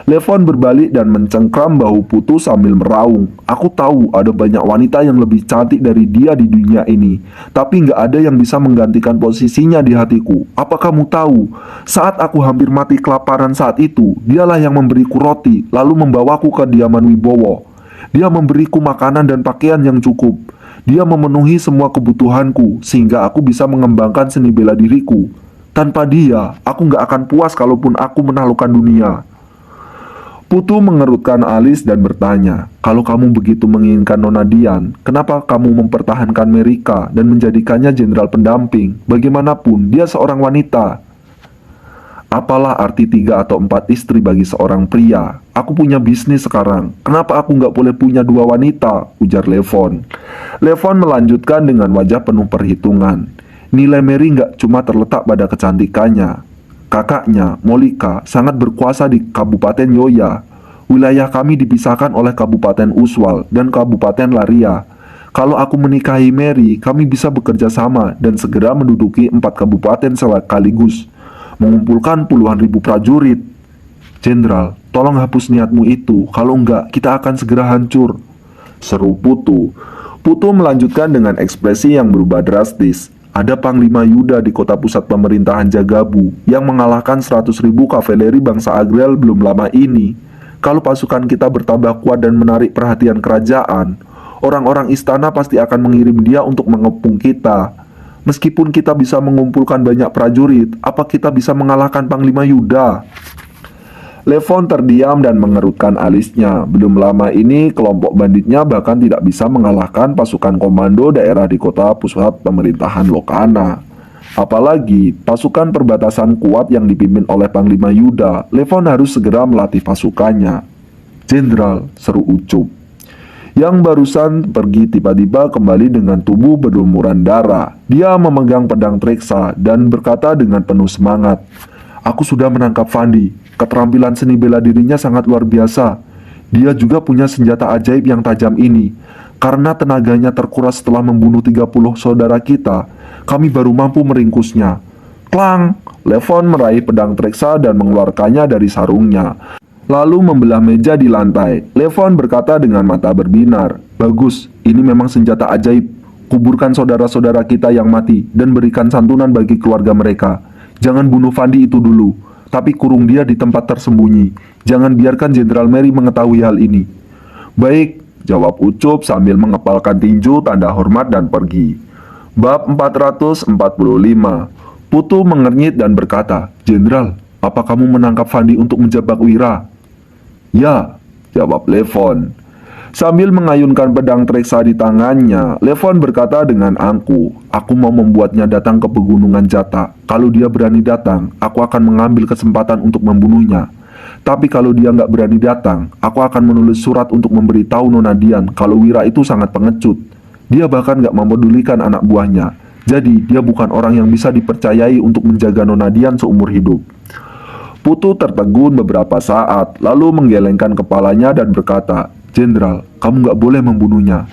Levon berbalik dan mencengkram bahu Putu sambil meraung. Aku tahu ada banyak wanita yang lebih cantik dari dia di dunia ini, tapi nggak ada yang bisa menggantikan posisinya di hatiku. Apa kamu tahu, saat aku hampir mati kelaparan saat itu, dialah yang memberiku roti, lalu membawaku ke kediaman Wibowo. Dia memberiku makanan dan pakaian yang cukup. Dia memenuhi semua kebutuhanku sehingga aku bisa mengembangkan seni bela diriku. Tanpa dia, aku nggak akan puas kalaupun aku menaklukkan dunia. Putu mengerutkan alis dan bertanya, kalau kamu begitu menginginkan Nona Dian, kenapa kamu mempertahankan Merika dan menjadikannya jenderal pendamping? Bagaimanapun, dia seorang wanita. Apalah arti 3 atau 4 istri bagi seorang pria? Aku punya bisnis sekarang. Kenapa aku nggak boleh punya 2 wanita? Ujar Levon. Levon melanjutkan dengan wajah penuh perhitungan. Nilai Mary nggak cuma terletak pada kecantikannya. Kakaknya, Molika, sangat berkuasa di Kabupaten Yoya. Wilayah kami dipisahkan oleh Kabupaten Uswal dan Kabupaten Laria. Kalau aku menikahi Mary, kami bisa bekerja sama dan segera menduduki 4 kabupaten sekaligus, mengumpulkan puluhan ribu prajurit. Jenderal, tolong hapus niatmu itu, kalau enggak kita akan segera hancur, seru Putu. Putu melanjutkan dengan ekspresi yang berubah drastis. Ada Panglima Yuda di kota pusat pemerintahan Jagabu yang mengalahkan 100.000 kavaleri bangsa Agrel belum lama ini. Kalau pasukan kita bertambah kuat dan menarik perhatian kerajaan, orang-orang istana pasti akan mengirim dia untuk mengepung kita. Meskipun kita bisa mengumpulkan banyak prajurit, apa kita bisa mengalahkan Panglima Yuda? Levon terdiam dan mengerutkan alisnya. Belum lama ini, kelompok banditnya bahkan tidak bisa mengalahkan pasukan komando daerah di kota pusat pemerintahan Lokana. Apalagi pasukan perbatasan kuat yang dipimpin oleh Panglima Yuda. Levon harus segera melatih pasukannya. "Jenderal," seru Ucup, yang barusan pergi tiba-tiba kembali dengan tubuh berlumuran darah. Dia memegang pedang Treksa dan berkata dengan penuh semangat, "Aku sudah menangkap Fandi. Keterampilan seni bela dirinya sangat luar biasa. Dia juga punya senjata ajaib yang tajam ini. Karena tenaganya terkuras setelah membunuh 30 saudara kita, kami baru mampu meringkusnya." Klang! Levon meraih pedang Treksa dan mengeluarkannya dari sarungnya, lalu membelah meja di lantai. Levon berkata dengan mata berbinar, "Bagus, ini memang senjata ajaib. Kuburkan saudara-saudara kita yang mati dan berikan santunan bagi keluarga mereka. Jangan bunuh Fandi itu dulu, tapi kurung dia di tempat tersembunyi. Jangan biarkan Jenderal Mary mengetahui hal ini." "Baik," jawab Ucup sambil mengepalkan tinju tanda hormat dan pergi. Bab 445. Putu mengernyit dan berkata, "Jenderal, apa kamu menangkap Fandi untuk menjebak Wira?" "Ya," jawab Levon. Sambil mengayunkan pedang Treksa di tangannya, Levon berkata dengan angkuh, "Aku mau membuatnya datang ke pegunungan Jata. Kalau dia berani datang, aku akan mengambil kesempatan untuk membunuhnya. Tapi kalau dia nggak berani datang, aku akan menulis surat untuk memberitahu Nona Dian kalau Wira itu sangat pengecut. Dia bahkan nggak mempedulikan anak buahnya. Jadi dia bukan orang yang bisa dipercayai untuk menjaga Nona Dian seumur hidup." Putu tertegun beberapa saat, lalu menggelengkan kepalanya dan berkata, "Jenderal, kamu nggak boleh membunuhnya."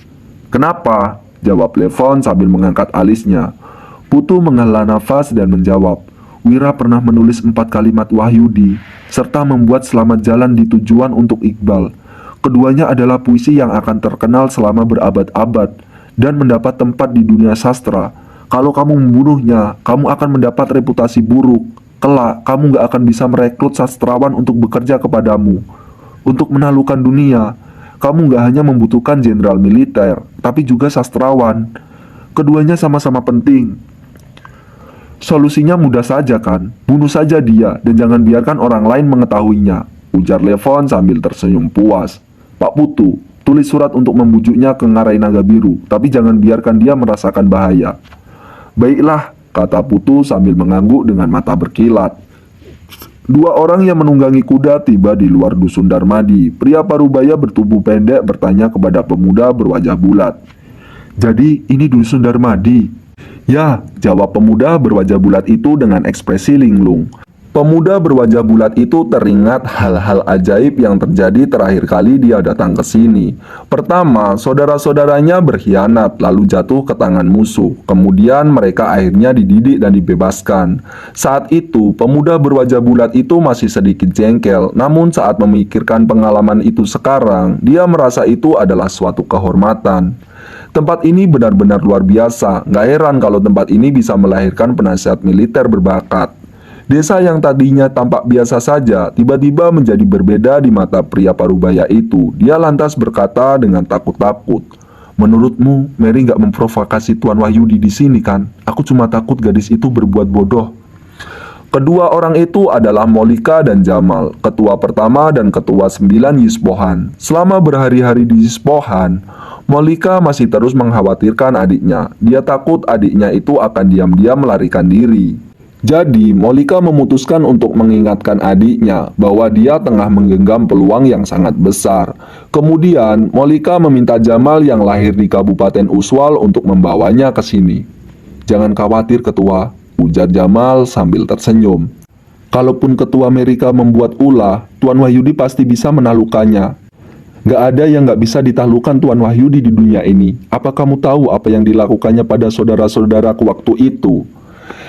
"Kenapa?" jawab Levon sambil mengangkat alisnya. Putu menghela nafas dan menjawab, "Wira pernah menulis 4 kalimat Wahyudi, serta membuat selamat jalan di tujuan untuk Iqbal. Keduanya adalah puisi yang akan terkenal selama berabad-abad dan mendapat tempat di dunia sastra. Kalau kamu membunuhnya, kamu akan mendapat reputasi buruk. Kelak, kamu gak akan bisa merekrut sastrawan untuk bekerja kepadamu. Untuk menaklukkan dunia, kamu gak hanya membutuhkan jenderal militer, tapi juga sastrawan. Keduanya sama-sama penting. Solusinya mudah saja kan? Bunuh saja dia dan jangan biarkan orang lain mengetahuinya," ujar Levon sambil tersenyum puas. "Pak Putu, tulis surat untuk membujuknya ke Ngarai Naga Biru, tapi jangan biarkan dia merasakan bahaya." "Baiklah," kata Putu sambil mengangguk dengan mata berkilat. Dua orang yang menunggangi kuda tiba di luar dusun Darmadi. Pria parubaya bertubuh pendek bertanya kepada pemuda berwajah bulat, "Jadi ini dusun Darmadi?" "Ya," jawab pemuda berwajah bulat itu dengan ekspresi linglung. Pemuda berwajah bulat itu teringat hal-hal ajaib yang terjadi terakhir kali dia datang ke sini. Pertama, saudara-saudaranya berkhianat lalu jatuh ke tangan musuh. Kemudian mereka akhirnya dididik dan dibebaskan. Saat itu, pemuda berwajah bulat itu masih sedikit jengkel. Namun saat memikirkan pengalaman itu sekarang, dia merasa itu adalah suatu kehormatan. Tempat ini benar-benar luar biasa. Gak heran kalau tempat ini bisa melahirkan penasihat militer berbakat. Desa yang tadinya tampak biasa saja, tiba-tiba menjadi berbeda di mata pria parubaya itu. Dia lantas berkata dengan takut-takut, "Menurutmu, Mary nggak memprovokasi Tuan Wahyudi di sini kan? Aku cuma takut gadis itu berbuat bodoh." Kedua orang itu adalah Molika dan Jamal, ketua pertama dan ketua 9 Yispohan. Selama berhari-hari di Yispohan, Molika masih terus mengkhawatirkan adiknya. Dia takut adiknya itu akan diam-diam melarikan diri. Jadi, Molika memutuskan untuk mengingatkan adiknya bahwa dia tengah menggenggam peluang yang sangat besar. Kemudian, Molika meminta Jamal yang lahir di Kabupaten Uswal untuk membawanya ke sini. "Jangan khawatir, Ketua," ujar Jamal sambil tersenyum. "Kalaupun Ketua Amerika membuat ulah, Tuan Wahyudi pasti bisa menaklukkannya. Gak ada yang gak bisa ditaklukkan Tuan Wahyudi di dunia ini. Apa kamu tahu apa yang dilakukannya pada saudara-saudaraku waktu itu?"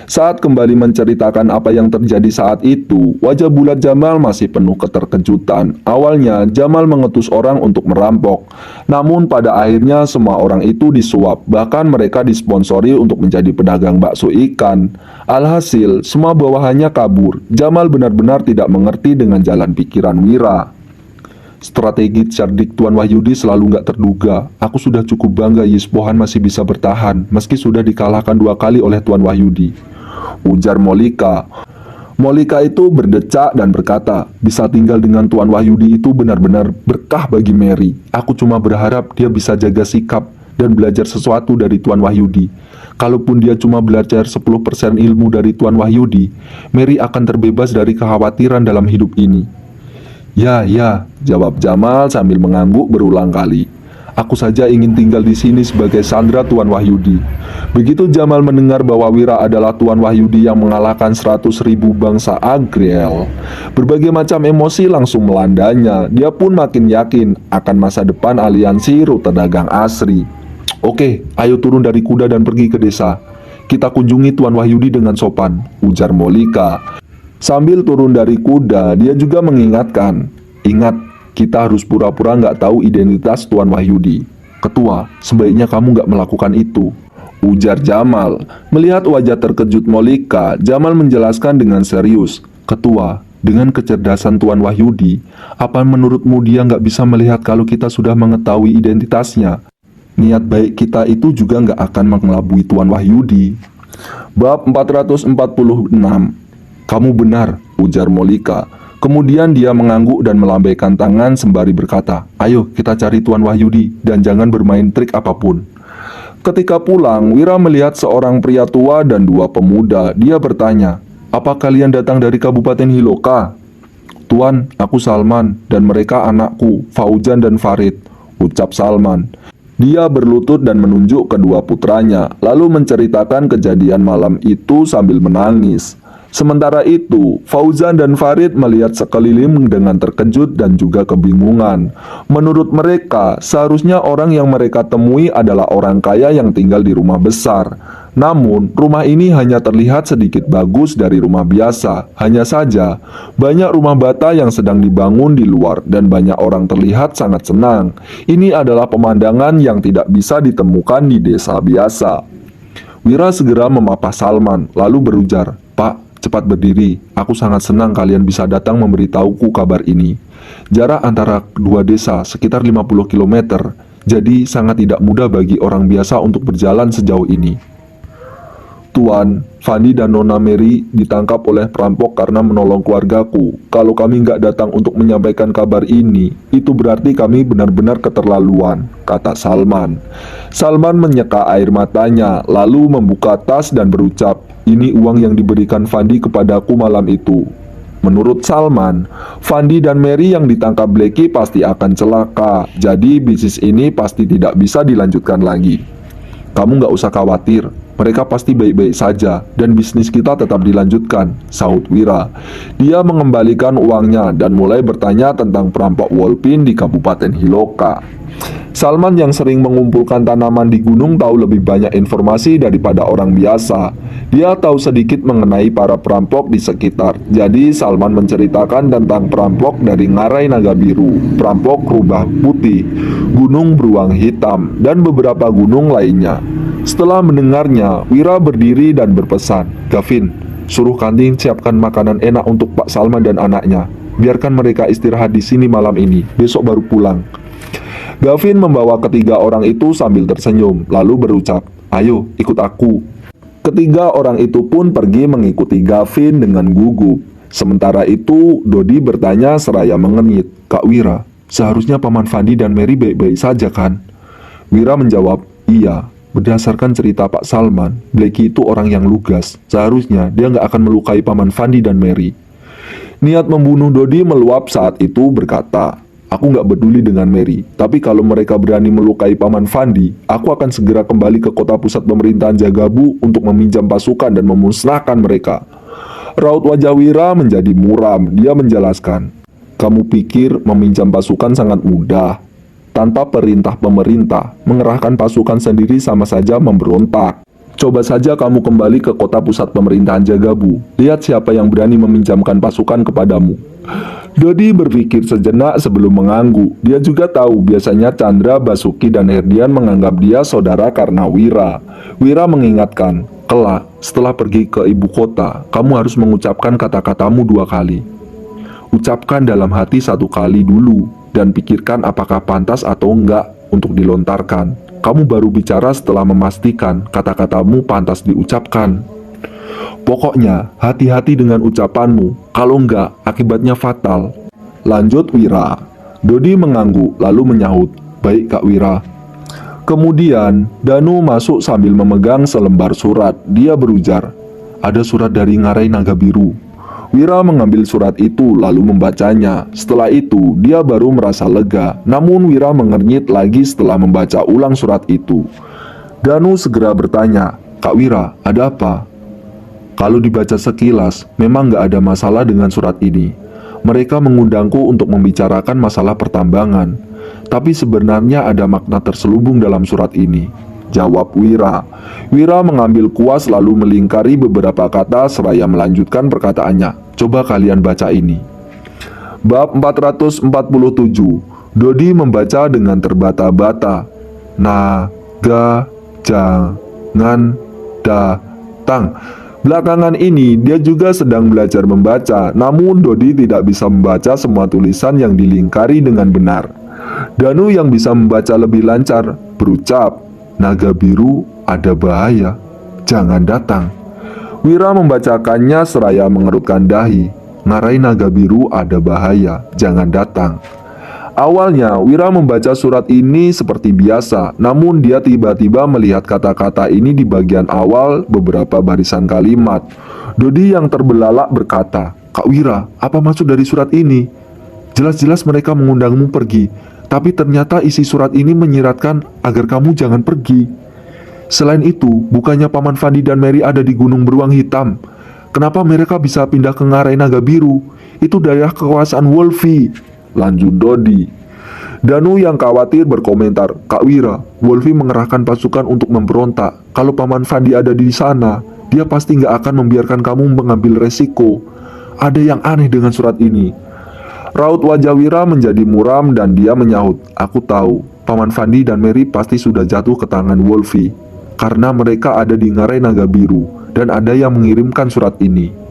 Saat kembali menceritakan apa yang terjadi saat itu, wajah bulat Jamal masih penuh keterkejutan. Awalnya, Jamal mengutus orang untuk merampok. Namun pada akhirnya semua orang itu disuap, bahkan mereka disponsori untuk menjadi pedagang bakso ikan. Alhasil, semua bawahannya kabur. Jamal benar-benar tidak mengerti dengan jalan pikiran Wira. Strategi cerdik Tuan Wahyudi selalu gak terduga. Aku sudah cukup bangga Yispohan masih bisa bertahan, meski sudah dikalahkan 2 kali oleh Tuan Wahyudi, ujar Molika. Molika itu berdecak dan berkata, bisa tinggal dengan Tuan Wahyudi itu benar-benar berkah bagi Mary. Aku cuma berharap dia bisa jaga sikap dan belajar sesuatu dari Tuan Wahyudi. Kalaupun dia cuma belajar 10% ilmu dari Tuan Wahyudi, Mary akan terbebas dari kekhawatiran dalam hidup ini. Ya, jawab Jamal sambil mengangguk berulang kali. Aku saja ingin tinggal di sini sebagai sandera Tuan Wahyudi. Begitu Jamal mendengar bahwa Wira adalah Tuan Wahyudi yang mengalahkan 100.000 bangsa Agriel, berbagai macam emosi langsung melandanya. Dia pun makin yakin akan masa depan aliansi Rute Dagang Asri. Oke, ayo turun dari kuda dan pergi ke desa. Kita kunjungi Tuan Wahyudi dengan sopan, ujar Molika. Sambil turun dari kuda, dia juga mengingatkan, ingat, kita harus pura-pura nggak tahu identitas Tuan Wahyudi. Ketua, sebaiknya kamu nggak melakukan itu, ujar Jamal. Melihat wajah terkejut Molika, Jamal menjelaskan dengan serius. Ketua, dengan kecerdasan Tuan Wahyudi, apa menurutmu dia nggak bisa melihat kalau kita sudah mengetahui identitasnya? Niat baik kita itu juga nggak akan mengelabui Tuan Wahyudi. Bab 446. Kamu benar, ujar Molika. Kemudian dia mengangguk dan melambaikan tangan sembari berkata, ayo kita cari Tuan Wahyudi dan jangan bermain trik apapun. Ketika pulang, Wira melihat seorang pria tua dan dua pemuda. Dia bertanya, apa kalian datang dari Kabupaten Hiloka? Tuan, aku Salman dan mereka anakku, Fauzan dan Farid, ucap Salman. Dia berlutut dan menunjuk kedua putranya, lalu menceritakan kejadian malam itu sambil menangis. Sementara itu, Fauzan dan Farid melihat sekeliling dengan terkejut dan juga kebingungan. Menurut mereka, seharusnya orang yang mereka temui adalah orang kaya yang tinggal di rumah besar. Namun, rumah ini hanya terlihat sedikit bagus dari rumah biasa. Hanya saja, banyak rumah bata yang sedang dibangun di luar dan banyak orang terlihat sangat senang. Ini adalah pemandangan yang tidak bisa ditemukan di desa biasa. Wira segera memapah Salman, lalu berujar, Pak, cepat berdiri, aku sangat senang kalian bisa datang memberitahuku kabar ini. Jarak antara dua desa sekitar 50 km, jadi sangat tidak mudah bagi orang biasa untuk berjalan sejauh ini. Tuan, Fandi dan Nona Mary ditangkap oleh perampok karena menolong keluargaku. Kalau kami nggak datang untuk menyampaikan kabar ini, itu berarti kami benar-benar keterlaluan, kata Salman. Salman menyeka air matanya, lalu membuka tas dan berucap, ini uang yang diberikan Fandi kepadaku malam itu. Menurut Salman, Fandi dan Mary yang ditangkap Blackie pasti akan celaka, jadi bisnis ini pasti tidak bisa dilanjutkan lagi. Kamu nggak usah khawatir, mereka pasti baik-baik saja dan bisnis kita tetap dilanjutkan, sahut Wira. Dia mengembalikan uangnya dan mulai bertanya tentang perampok Wolpin di Kabupaten Hiloka. Salman yang sering mengumpulkan tanaman di gunung tahu lebih banyak informasi daripada orang biasa. Dia tahu sedikit mengenai para perampok di sekitar. Jadi Salman menceritakan tentang perampok dari Ngarai Naga Biru, perampok Rubah Putih, Gunung Beruang Hitam, dan beberapa gunung lainnya. Setelah mendengarnya, Wira berdiri dan berpesan, Gavin, suruh kantin siapkan makanan enak untuk Pak Salman dan anaknya. Biarkan mereka istirahat di sini malam ini, besok baru pulang. Gavin membawa ketiga orang itu sambil tersenyum, lalu berucap, ayo ikut aku. Ketiga orang itu pun pergi mengikuti Gavin dengan gugup. Sementara itu, Dodi bertanya seraya mengernyit, Kak Wira, seharusnya Paman Fandi dan Mary baik-baik saja kan? Wira menjawab, iya. Berdasarkan cerita Pak Salman, Blackie itu orang yang lugas. Seharusnya dia nggak akan melukai Paman Fandi dan Mary. Niat membunuh Dodi meluap saat itu berkata, aku nggak peduli dengan Mary, tapi kalau mereka berani melukai Paman Fandi, aku akan segera kembali ke kota pusat pemerintahan Jagabu untuk meminjam pasukan dan memusnahkan mereka. Raut wajah Wira menjadi muram. Dia menjelaskan, kamu pikir meminjam pasukan sangat mudah? Tanpa perintah pemerintah, mengerahkan pasukan sendiri sama saja memberontak. Coba saja kamu kembali ke kota pusat pemerintahan Jagabu. Lihat siapa yang berani meminjamkan pasukan kepadamu. Dodi berpikir sejenak sebelum mengangguk. Dia juga tahu biasanya Chandra, Basuki, dan Herdian menganggap dia saudara karena Wira. Wira mengingatkan, kelak setelah pergi ke ibu kota, kamu harus mengucapkan kata-katamu 2 kali. Ucapkan dalam hati 1 kali dulu, dan pikirkan apakah pantas atau enggak untuk dilontarkan. Kamu baru bicara setelah memastikan kata-katamu pantas diucapkan. Pokoknya hati-hati dengan ucapanmu, kalau enggak akibatnya fatal. Lanjut Wira. Dodi mengangguk lalu menyahut, "Baik Kak Wira." Kemudian Danu masuk sambil memegang selembar surat. Dia berujar, "Ada surat dari Ngarai Naga Biru." Wira mengambil surat itu lalu membacanya. Setelah itu dia baru merasa lega. Namun Wira mengernyit lagi setelah membaca ulang surat itu. Danu segera bertanya, "Kak Wira, ada apa?" Kalau dibaca sekilas, memang gak ada masalah dengan surat ini. Mereka mengundangku untuk membicarakan masalah pertambangan. Tapi sebenarnya ada makna terselubung dalam surat ini, jawab Wira. Wira mengambil kuas lalu melingkari beberapa kata seraya melanjutkan perkataannya. "Coba kalian baca ini." Bab 447. Dodi membaca dengan terbata-bata. Naga jangan datang. Belakangan ini dia juga sedang belajar membaca, namun Dodi tidak bisa membaca semua tulisan yang dilingkari dengan benar. Danu yang bisa membaca lebih lancar berucap, "Naga biru ada bahaya, jangan datang." Wira membacakannya seraya mengerutkan dahi. "Ngarai naga biru ada bahaya, jangan datang." Awalnya Wira membaca surat ini seperti biasa, namun dia tiba-tiba melihat kata-kata ini di bagian awal beberapa barisan kalimat. Dodi yang terbelalak berkata, "Kak Wira, apa maksud dari surat ini? Jelas-jelas mereka mengundangmu pergi, tapi ternyata isi surat ini menyiratkan agar kamu jangan pergi. Selain itu, bukannya Paman Fandi dan Mary ada di Gunung Beruang Hitam? Kenapa mereka bisa pindah ke Ngarai Naga Biru? Itu daerah kekuasaan Wolfie." Lanjut Dodi. Danu yang khawatir berkomentar, "Kak Wira, Wolfie mengerahkan pasukan untuk memberontak. Kalau Paman Fandi ada di sana, dia pasti nggak akan membiarkan kamu mengambil resiko. Ada yang aneh dengan surat ini." Raut wajah Wira menjadi muram dan dia menyahut, "Aku tahu, Paman Fandi dan Mary pasti sudah jatuh ke tangan Wolfie, karena mereka ada di Ngarai Naga Biru, dan ada yang mengirimkan surat ini."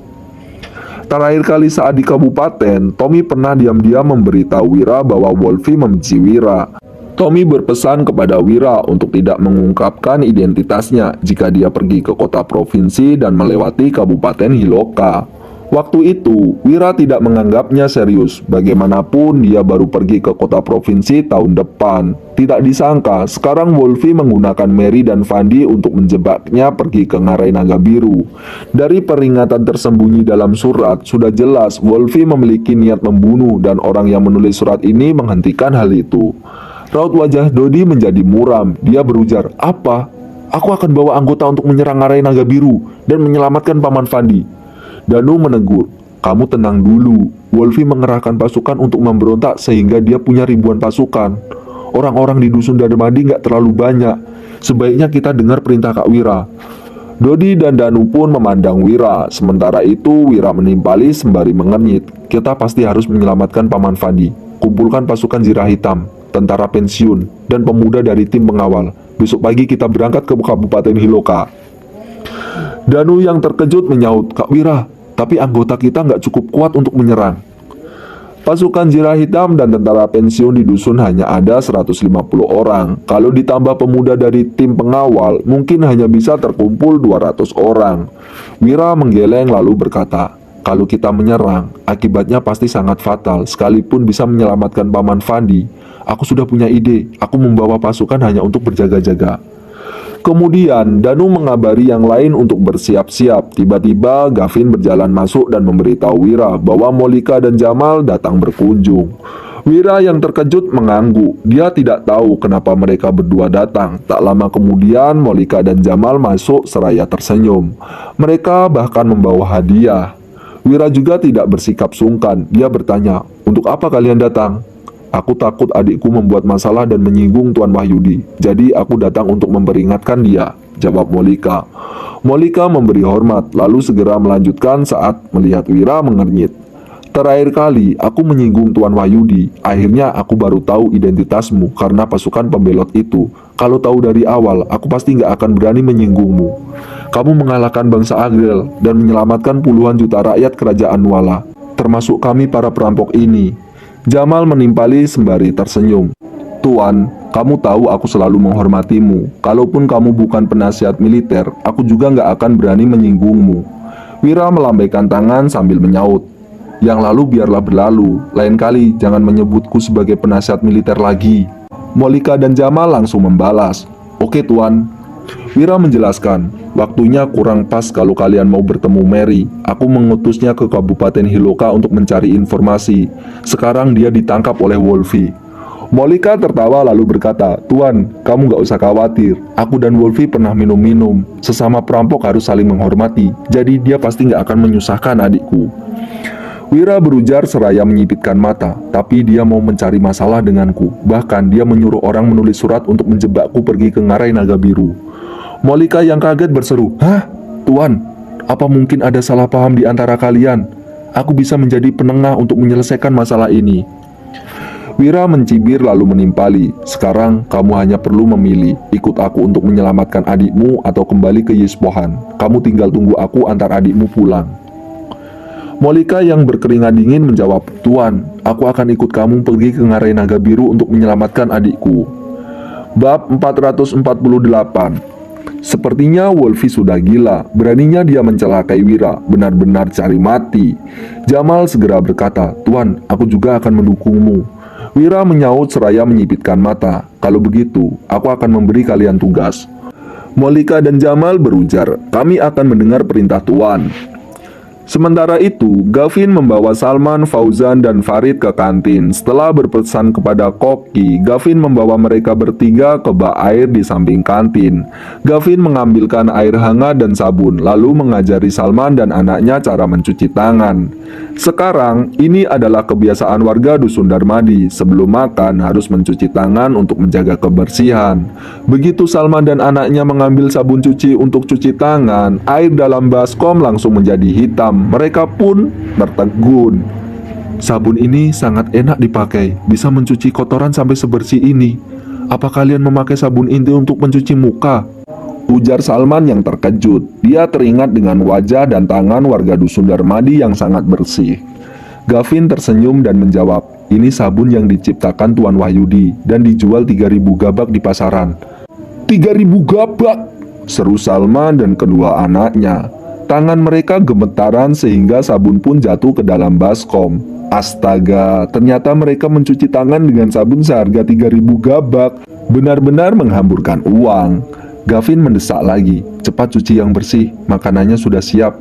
Terakhir kali saat di kabupaten, Tommy pernah diam-diam memberitahu Wira bahwa Wolfie membenci Wira. Tommy berpesan kepada Wira untuk tidak mengungkapkan identitasnya jika dia pergi ke kota provinsi dan melewati kabupaten Hiloka. Waktu itu, Wira tidak menganggapnya serius. Bagaimanapun, dia baru pergi ke kota provinsi tahun depan. Tidak disangka, sekarang Wolfie menggunakan Mary dan Fandi untuk menjebaknya pergi ke Ngarai Naga Biru. Dari peringatan tersembunyi dalam surat, sudah jelas Wolfie memiliki niat membunuh dan orang yang menulis surat ini menghentikan hal itu. Raut wajah Dodi menjadi muram. Dia berujar, "Apa? Aku akan bawa anggota untuk menyerang Ngarai Naga Biru dan menyelamatkan Paman Fandi." Danu menegur, "Kamu tenang dulu. Wolfie mengerahkan pasukan untuk memberontak sehingga dia punya ribuan pasukan. Orang-orang di Dusun Dademadi nggak terlalu banyak. Sebaiknya kita dengar perintah Kak Wira." Dodi dan Danu pun memandang Wira. Sementara itu Wira menimpali sembari mengernyit, "Kita pasti harus menyelamatkan Paman Fandi. Kumpulkan pasukan Zirah Hitam, tentara pensiun, dan pemuda dari tim pengawal. Besok pagi kita berangkat ke Kabupaten Hiloka." Danu yang terkejut menyahut, "Kak Wira, tapi anggota kita nggak cukup kuat untuk menyerang. Pasukan Zirah Hitam dan tentara pensiun di dusun hanya ada 150 orang. Kalau ditambah pemuda dari tim pengawal, mungkin hanya bisa terkumpul 200 orang. Wira menggeleng lalu berkata, "Kalau kita menyerang, akibatnya pasti sangat fatal, sekalipun bisa menyelamatkan Paman Fandi. Aku sudah punya ide, aku membawa pasukan hanya untuk berjaga-jaga." Kemudian Danu mengabari yang lain untuk bersiap-siap. Tiba-tiba Gavin berjalan masuk dan memberitahu Wira bahwa Molika dan Jamal datang berkunjung. Wira yang terkejut mengangguk. Dia tidak tahu kenapa mereka berdua datang. Tak lama kemudian Molika dan Jamal masuk seraya tersenyum. Mereka bahkan membawa hadiah. Wira juga tidak bersikap sungkan. Dia bertanya, "Untuk apa kalian datang?" "Aku takut adikku membuat masalah dan menyinggung Tuan Wahyudi. Jadi aku datang untuk memperingatkan dia," jawab Molika. Molika memberi hormat, lalu segera melanjutkan saat melihat Wira mengernyit. "Terakhir kali aku menyinggung Tuan Wahyudi. Akhirnya aku baru tahu identitasmu karena pasukan pembelot itu. Kalau tahu dari awal, aku pasti nggak akan berani menyinggungmu. Kamu mengalahkan bangsa Agrel dan menyelamatkan puluhan juta rakyat kerajaan Nuala, termasuk kami para perampok ini." Jamal menimpali sembari tersenyum. "Tuan, Kamu tahu aku selalu menghormatimu. Kalaupun kamu bukan penasihat militer, aku juga nggak akan berani menyinggungmu. Wira melambaikan tangan sambil menyaut. Yang lalu biarlah berlalu. Lain kali jangan menyebutku sebagai penasihat militer lagi. Molika dan Jamal langsung membalas. Oke tuan. Wira menjelaskan, waktunya kurang pas kalau kalian mau bertemu Mary. Aku mengutusnya ke Kabupaten Hiloka untuk mencari informasi. Sekarang dia ditangkap oleh Wolfie. Molika tertawa lalu berkata, Tuan, kamu gak usah khawatir. Aku dan Wolfie pernah minum-minum. Sesama perampok harus saling menghormati. Jadi dia pasti gak akan menyusahkan adikku. Wira berujar seraya menyipitkan mata, tapi dia mau mencari masalah denganku. Bahkan dia menyuruh orang menulis surat untuk menjebakku pergi ke Ngarai Naga Biru. Molika yang kaget berseru, Hah? Tuan, apa mungkin ada salah paham di antara kalian? Aku bisa menjadi penengah untuk menyelesaikan masalah ini. Wira mencibir lalu menimpali, sekarang kamu hanya perlu memilih, ikut aku untuk menyelamatkan adikmu atau kembali ke Yispohan. Kamu tinggal tunggu aku antar adikmu pulang. Molika yang berkeringat dingin menjawab, Tuan, aku akan ikut kamu pergi ke Ngarai Naga Biru untuk menyelamatkan adikku. Bab 448. Sepertinya Wolfie sudah gila, beraninya dia mencelakai Wira, benar-benar cari mati. Jamal segera berkata, Tuan, aku juga akan mendukungmu. Wira menyaut seraya menyipitkan mata, kalau begitu, aku akan memberi kalian tugas. Molika dan Jamal berujar, kami akan mendengar perintah Tuan. Sementara itu, Gavin membawa Salman, Fauzan, dan Farid ke kantin. Setelah berpesan kepada koki, Gavin membawa mereka bertiga ke bak air di samping kantin. Gavin mengambilkan air hangat dan sabun, lalu mengajari Salman dan anaknya cara mencuci tangan. Sekarang, ini adalah kebiasaan warga Dusun Darmadi. Sebelum makan, harus mencuci tangan untuk menjaga kebersihan. Begitu Salman dan anaknya mengambil sabun cuci untuk cuci tangan, air dalam baskom langsung menjadi hitam. Mereka pun tertegun. Sabun ini sangat enak dipakai, bisa mencuci kotoran sampai sebersih ini. Apa kalian memakai sabun ini untuk mencuci muka? Ujar Salman yang terkejut. Dia teringat dengan wajah dan tangan warga Dusun Darmadi yang sangat bersih. Gavin tersenyum dan menjawab, ini sabun yang diciptakan Tuan Wahyudi dan dijual 3.000 gabak di pasaran. 3.000 gabak? Seru Salman dan kedua anaknya. Tangan mereka gemetaran sehingga sabun pun jatuh ke dalam baskom. Astaga, ternyata mereka mencuci tangan dengan sabun seharga 3.000 gabak. Benar-benar menghamburkan uang. Gavin mendesak lagi, cepat cuci yang bersih, makanannya sudah siap.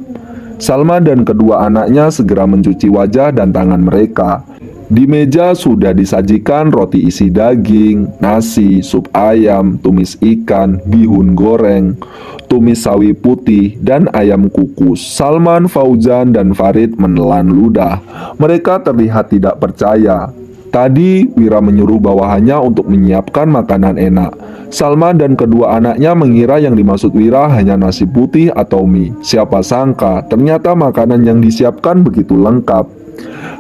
Salma dan kedua anaknya segera mencuci wajah dan tangan mereka. Di meja sudah disajikan roti isi daging, nasi, sup ayam, tumis ikan, bihun goreng, tumis sawi putih, dan ayam kukus. Salman, Fauzan, dan Farid menelan ludah. Mereka terlihat tidak percaya. Tadi Wira menyuruh bawahannya untuk menyiapkan makanan enak. Salman dan kedua anaknya mengira yang dimaksud Wira hanya nasi putih atau mie. Siapa sangka ternyata makanan yang disiapkan begitu lengkap.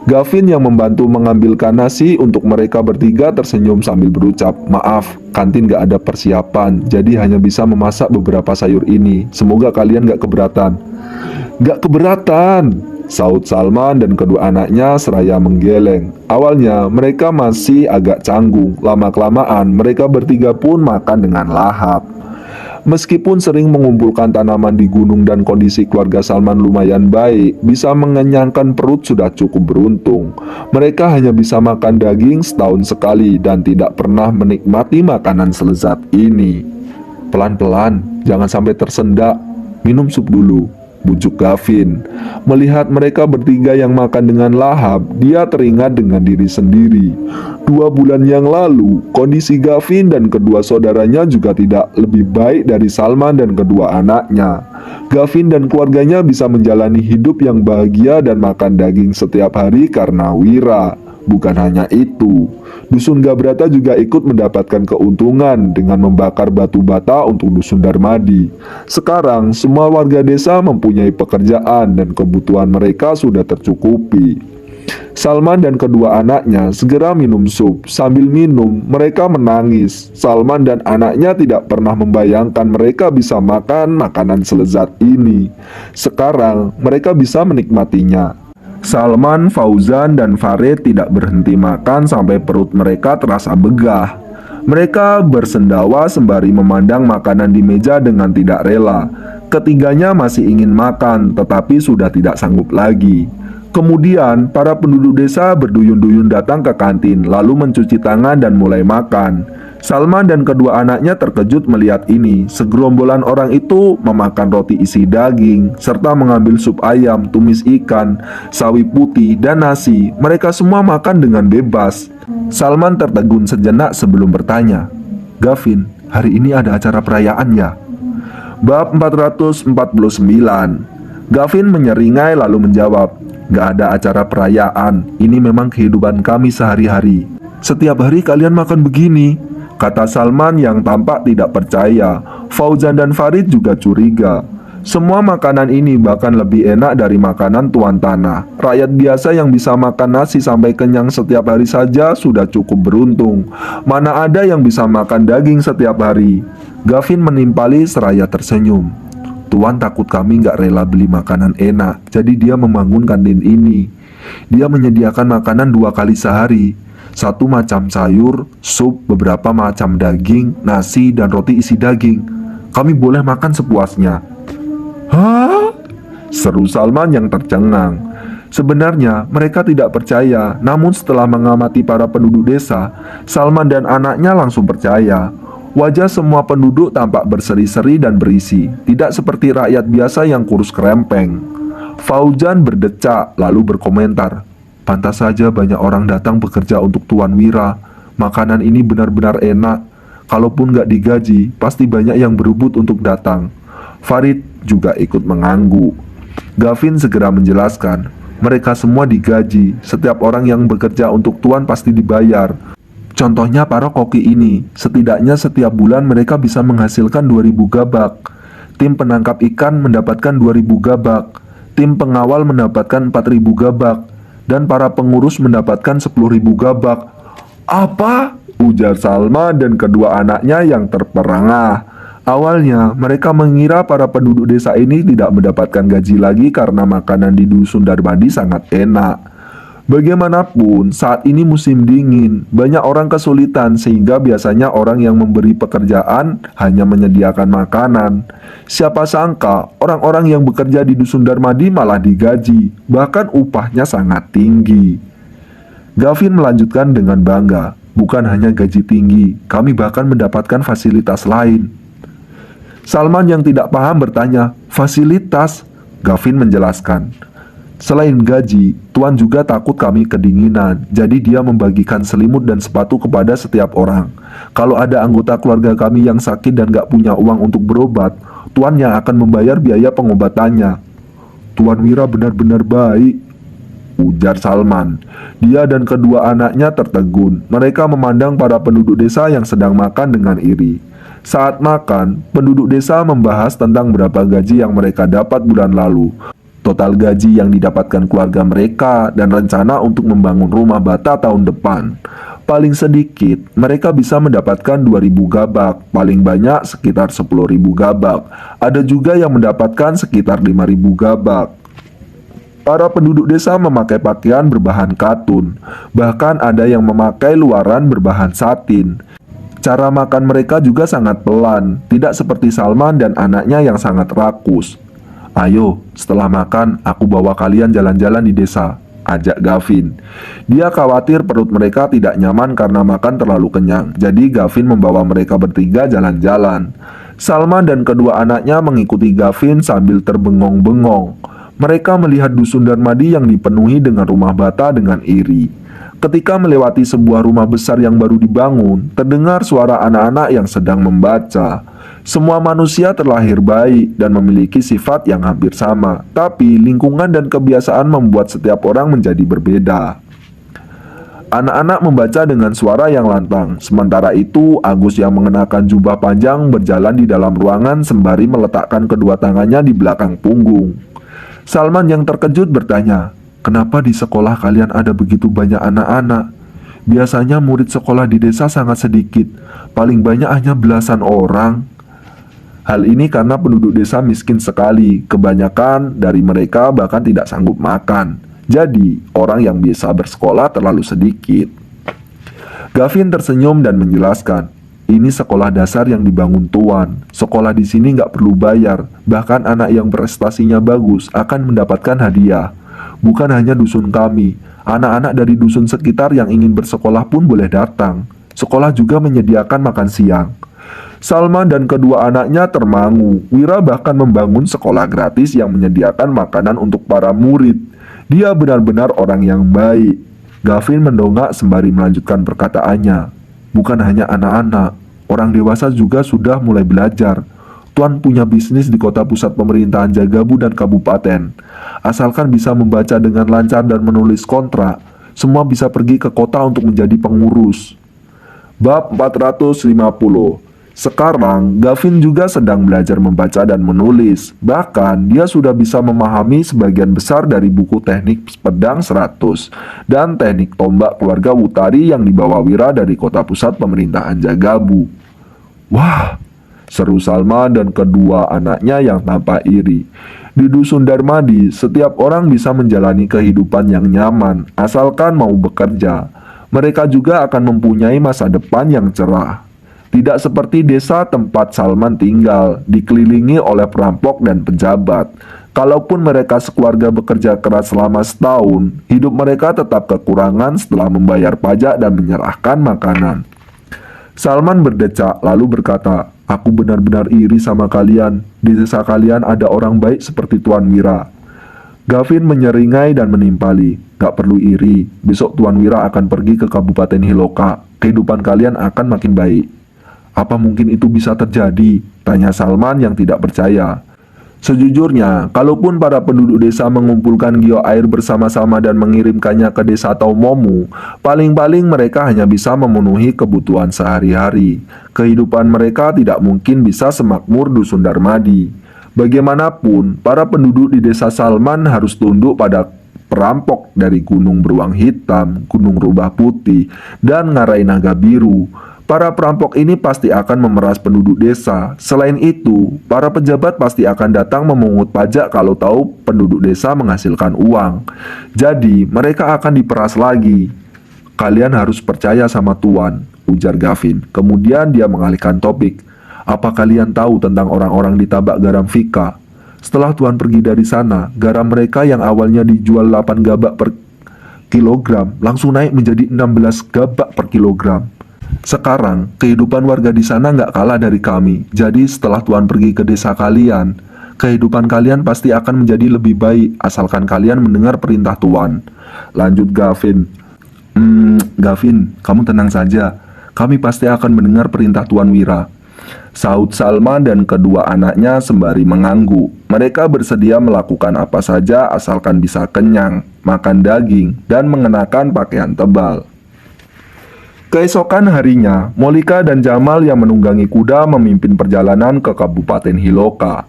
Gavin yang membantu mengambilkan nasi untuk mereka bertiga tersenyum sambil berucap, maaf, kantin gak ada persiapan, jadi hanya bisa memasak beberapa sayur ini. Semoga kalian gak keberatan. Gak keberatan, saut Salman dan kedua anaknya seraya menggeleng. Awalnya mereka masih agak canggung, lama-kelamaan mereka bertiga pun makan dengan lahap. Meskipun sering mengumpulkan tanaman di gunung dan kondisi keluarga Salman lumayan baik, bisa mengenyangkan perut sudah cukup beruntung. Mereka hanya bisa makan daging setahun sekali dan tidak pernah menikmati makanan selezat ini. Pelan-pelan, jangan sampai tersendak. Minum sup dulu, bujuk Gavin. Melihat mereka bertiga yang makan dengan lahap, dia teringat dengan diri sendiri. 2 bulan yang lalu, kondisi Gavin dan kedua saudaranya juga tidak lebih baik dari Salman dan kedua anaknya. Gavin dan keluarganya bisa menjalani hidup yang bahagia dan makan daging setiap hari karena Wira. Bukan hanya itu, Dusun Gabrata juga ikut mendapatkan keuntungan dengan membakar batu bata untuk Dusun Darmadi. Sekarang, semua warga desa mempunyai pekerjaan dan kebutuhan mereka sudah tercukupi. Salman dan kedua anaknya segera minum sup. Sambil minum, mereka menangis. Salman dan anaknya tidak pernah membayangkan mereka bisa makan makanan selezat ini. Sekarang, mereka bisa menikmatinya. Salman, Fauzan, dan Farid tidak berhenti makan sampai perut mereka terasa begah. Mereka bersendawa sembari memandang makanan di meja dengan tidak rela. Ketiganya masih ingin makan, tetapi sudah tidak sanggup lagi. Kemudian, para penduduk desa berduyun-duyun datang ke kantin, lalu mencuci tangan dan mulai makan. Salman dan kedua anaknya terkejut melihat ini. Segerombolan orang itu memakan roti isi daging, serta mengambil sup ayam, tumis ikan, sawi putih, dan nasi. Mereka semua makan dengan bebas. Salman tertegun sejenak sebelum bertanya, "Gavin, hari ini ada acara perayaan ya?" Bab 449. Gavin menyeringai lalu menjawab, "Gak ada acara perayaan, ini memang kehidupan kami sehari-hari. Setiap hari kalian makan begini," kata Salman yang tampak tidak percaya. Fauzan dan Farid juga curiga. Semua makanan ini bahkan lebih enak dari makanan tuan tanah. Rakyat biasa yang bisa makan nasi sampai kenyang setiap hari saja sudah cukup beruntung. Mana ada yang bisa makan daging setiap hari? Gavin menimpali seraya tersenyum. "Tuan takut kami gak rela beli makanan enak, jadi dia membangun kantin ini. Dia menyediakan makanan 2 kali sehari. 1 macam sayur, sup, beberapa macam daging, nasi, dan roti isi daging. Kami boleh makan sepuasnya." "Hah?" seru Salman yang tercengang. Sebenarnya mereka tidak percaya, namun setelah mengamati para penduduk desa, Salman dan anaknya langsung percaya. Wajah semua penduduk tampak berseri-seri dan berisi, tidak seperti rakyat biasa yang kurus kerempeng. Fauzan berdecak lalu berkomentar, "Pantas saja banyak orang datang bekerja untuk Tuan Wira. Makanan ini benar-benar enak. Kalaupun gak digaji, pasti banyak yang berebut untuk datang." Farid juga ikut mengangguk. Gavin segera menjelaskan, "Mereka semua digaji. Setiap orang yang bekerja untuk Tuan pasti dibayar. Contohnya para koki ini, setidaknya setiap bulan mereka bisa menghasilkan 2.000 gabak. Tim penangkap ikan mendapatkan 2.000 gabak. Tim pengawal mendapatkan 4.000 gabak. Dan para pengurus mendapatkan 10.000 gabak." "Apa?" ujar Salma dan kedua anaknya yang terperangah. Awalnya mereka mengira para penduduk desa ini tidak mendapatkan gaji lagi karena makanan di dusun Darmadi sangat enak. Bagaimanapun, saat ini musim dingin, banyak orang kesulitan sehingga biasanya orang yang memberi pekerjaan hanya menyediakan makanan. Siapa sangka orang-orang yang bekerja di dusun Darmadi malah digaji, bahkan upahnya sangat tinggi. Gavin melanjutkan dengan bangga, "Bukan hanya gaji tinggi, kami bahkan mendapatkan fasilitas lain." Salman yang tidak paham bertanya, "Fasilitas?" Gavin menjelaskan, "Selain gaji, Tuan juga takut kami kedinginan, jadi dia membagikan selimut dan sepatu kepada setiap orang. Kalau ada anggota keluarga kami yang sakit dan gak punya uang untuk berobat, Tuan yang akan membayar biaya pengobatannya." "Tuan Wira benar-benar baik," ujar Salman. Dia dan kedua anaknya tertegun. Mereka memandang para penduduk desa yang sedang makan dengan iri. Saat makan, penduduk desa membahas tentang berapa gaji yang mereka dapat bulan lalu, total gaji yang didapatkan keluarga mereka, dan rencana untuk membangun rumah bata tahun depan. Paling sedikit, mereka bisa mendapatkan 2.000 gabak, paling banyak sekitar 10.000 gabak. Ada juga yang mendapatkan sekitar 5.000 gabak. Para penduduk desa memakai pakaian berbahan katun, bahkan ada yang memakai luaran berbahan satin. Cara makan mereka juga sangat pelan, tidak seperti Salman dan anaknya yang sangat rakus. "Ayo, setelah makan, aku bawa kalian jalan-jalan di desa," ajak Gavin. Dia khawatir perut mereka tidak nyaman karena makan terlalu kenyang, jadi Gavin membawa mereka bertiga jalan-jalan. Salman dan kedua anaknya mengikuti Gavin sambil terbengong-bengong. Mereka melihat dusun Darmadi yang dipenuhi dengan rumah bata dengan iri. Ketika melewati sebuah rumah besar yang baru dibangun, terdengar suara anak-anak yang sedang membaca. Semua manusia terlahir baik dan memiliki sifat yang hampir sama, tapi lingkungan dan kebiasaan membuat setiap orang menjadi berbeda. Anak-anak membaca dengan suara yang lantang. Sementara itu, Agus yang mengenakan jubah panjang berjalan di dalam ruangan sembari meletakkan kedua tangannya di belakang punggung. Salman yang terkejut bertanya, "Kenapa di sekolah kalian ada begitu banyak anak-anak? Biasanya murid sekolah di desa sangat sedikit, paling banyak hanya belasan orang." Hal ini karena penduduk desa miskin sekali, kebanyakan dari mereka bahkan tidak sanggup makan. Jadi, orang yang bisa bersekolah terlalu sedikit. Gavin tersenyum dan menjelaskan, ini sekolah dasar yang dibangun Tuan. Sekolah di sini nggak perlu bayar. Bahkan anak yang prestasinya bagus akan mendapatkan hadiah. Bukan hanya dusun kami, anak-anak dari dusun sekitar yang ingin bersekolah pun boleh datang. Sekolah juga menyediakan makan siang. Salma dan kedua anaknya termangu. Wira bahkan membangun sekolah gratis yang menyediakan makanan untuk para murid. Dia benar-benar orang yang baik. Gavin mendongak sembari melanjutkan perkataannya. Bukan hanya anak-anak, orang dewasa juga sudah mulai belajar. Tuan punya bisnis di kota pusat pemerintahan Jagabu dan kabupaten. Asalkan bisa membaca dengan lancar dan menulis kontrak, semua bisa pergi ke kota untuk menjadi pengurus. Bab 450. Sekarang, Gavin juga sedang belajar membaca dan menulis. Bahkan, dia sudah bisa memahami sebagian besar dari buku teknik pedang 100 dan teknik tombak keluarga Wutari yang dibawa Wira dari kota pusat pemerintahan Jagabu. Wah, seru Salma dan kedua anaknya yang tampak iri. Di dusun Darmadi, setiap orang bisa menjalani kehidupan yang nyaman, asalkan mau bekerja. Mereka juga akan mempunyai masa depan yang cerah. Tidak seperti desa tempat Salman tinggal, dikelilingi oleh perampok dan pejabat. Kalaupun mereka sekeluarga bekerja keras selama setahun, hidup mereka tetap kekurangan setelah membayar pajak dan menyerahkan makanan. Salman berdecak lalu berkata, aku benar-benar iri sama kalian. Di desa kalian ada orang baik seperti Tuan Wira. Gavin menyeringai dan menimpali, gak perlu iri, besok Tuan Wira akan pergi ke Kabupaten Hiloka. Kehidupan kalian akan makin baik. Apa mungkin itu bisa terjadi? Tanya Salman yang tidak percaya. Sejujurnya, kalaupun para penduduk desa mengumpulkan giok air bersama-sama dan mengirimkannya ke desa Taumomu, paling-paling mereka hanya bisa memenuhi kebutuhan sehari-hari. Kehidupan mereka tidak mungkin bisa semakmur dusun Darmadi. Bagaimanapun, para penduduk di desa Salman harus tunduk pada perampok dari Gunung Beruang Hitam, Gunung Rubah Putih, dan Ngarai Naga Biru. Para perampok ini pasti akan memeras penduduk desa. Selain itu, para pejabat pasti akan datang memungut pajak kalau tahu penduduk desa menghasilkan uang. Jadi, mereka akan diperas lagi. Kalian harus percaya sama Tuan, ujar Gavin. Kemudian dia mengalihkan topik. Apa kalian tahu tentang orang-orang di Tabak Garam Fika? Setelah Tuan pergi dari sana, garam mereka yang awalnya dijual 8 gabak per kilogram langsung naik menjadi 16 gabak per kilogram. Sekarang, kehidupan warga di sana nggak kalah dari kami. Jadi setelah Tuan pergi ke desa kalian, kehidupan kalian pasti akan menjadi lebih baik asalkan kalian mendengar perintah Tuan. Lanjut Gavin. Gavin, kamu tenang saja. Kami pasti akan mendengar perintah Tuan Wira. Sahut Salma dan kedua anaknya sembari mengangguk. Mereka bersedia melakukan apa saja asalkan bisa kenyang, makan daging, dan mengenakan pakaian tebal. Keesokan harinya, Molika dan Jamal yang menunggangi kuda memimpin perjalanan ke Kabupaten Hiloka.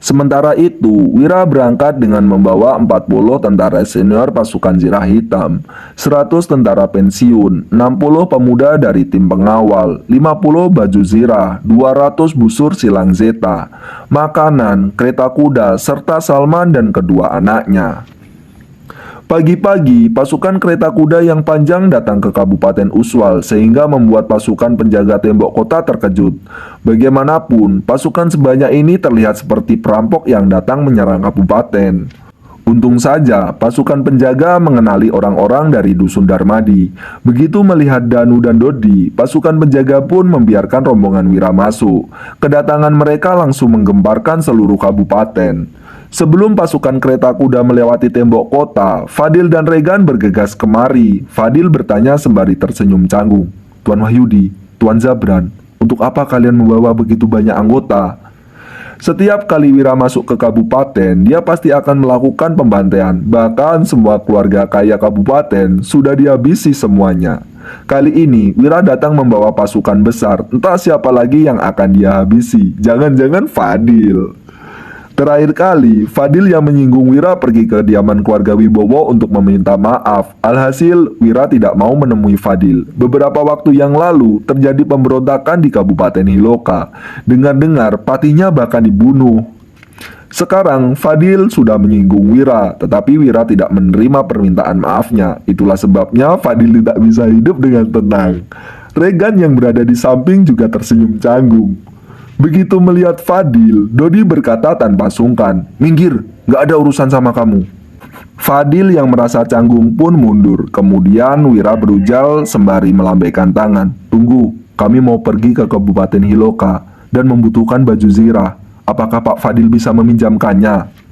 Sementara itu, Wira berangkat dengan membawa 40 tentara senior pasukan Zirah Hitam, 100 tentara pensiun, 60 pemuda dari tim pengawal, 50 baju zirah, 200 busur silang zeta, makanan, kereta kuda, serta Salman dan kedua anaknya. Pagi-pagi, pasukan kereta kuda yang panjang datang ke Kabupaten Uswal sehingga membuat pasukan penjaga tembok kota terkejut. Bagaimanapun, pasukan sebanyak ini terlihat seperti perampok yang datang menyerang kabupaten. Untung saja, pasukan penjaga mengenali orang-orang dari dusun Darmadi. Begitu melihat Danu dan Dodi, pasukan penjaga pun membiarkan rombongan Wira masuk. Kedatangan mereka langsung menggemparkan seluruh kabupaten. Sebelum pasukan kereta kuda melewati tembok kota, Fadil dan Regan bergegas kemari. Fadil bertanya sembari tersenyum canggung. Tuan Wahyudi, Tuan Zabran, untuk apa kalian membawa begitu banyak anggota? Setiap kali Wira masuk ke kabupaten, dia pasti akan melakukan pembantaian. Bahkan semua keluarga kaya kabupaten sudah dihabisi semuanya. Kali ini, Wira datang membawa pasukan besar. Entah siapa lagi yang akan dia habisi. Jangan-jangan Fadil. Terakhir kali, Fadil yang menyinggung Wira pergi ke kediaman keluarga Wibowo untuk meminta maaf. Alhasil, Wira tidak mau menemui Fadil. Beberapa waktu yang lalu, terjadi pemberontakan di Kabupaten Hiloka. Dengar-dengar, patinya bahkan dibunuh. Sekarang Fadil sudah menyinggung Wira, tetapi Wira tidak menerima permintaan maafnya. Itulah sebabnya Fadil tidak bisa hidup dengan tenang. Regan yang berada di samping juga tersenyum canggung. Begitu melihat Fadil, Dodi berkata tanpa sungkan, "Minggir, gak ada urusan sama kamu." Fadil yang merasa canggung pun mundur. Kemudian Wira berujal sembari melambaikan tangan. "Tunggu, kami mau pergi ke Kabupaten Hiloka dan membutuhkan baju zirah. Apakah Pak Fadil bisa meminjamkannya?"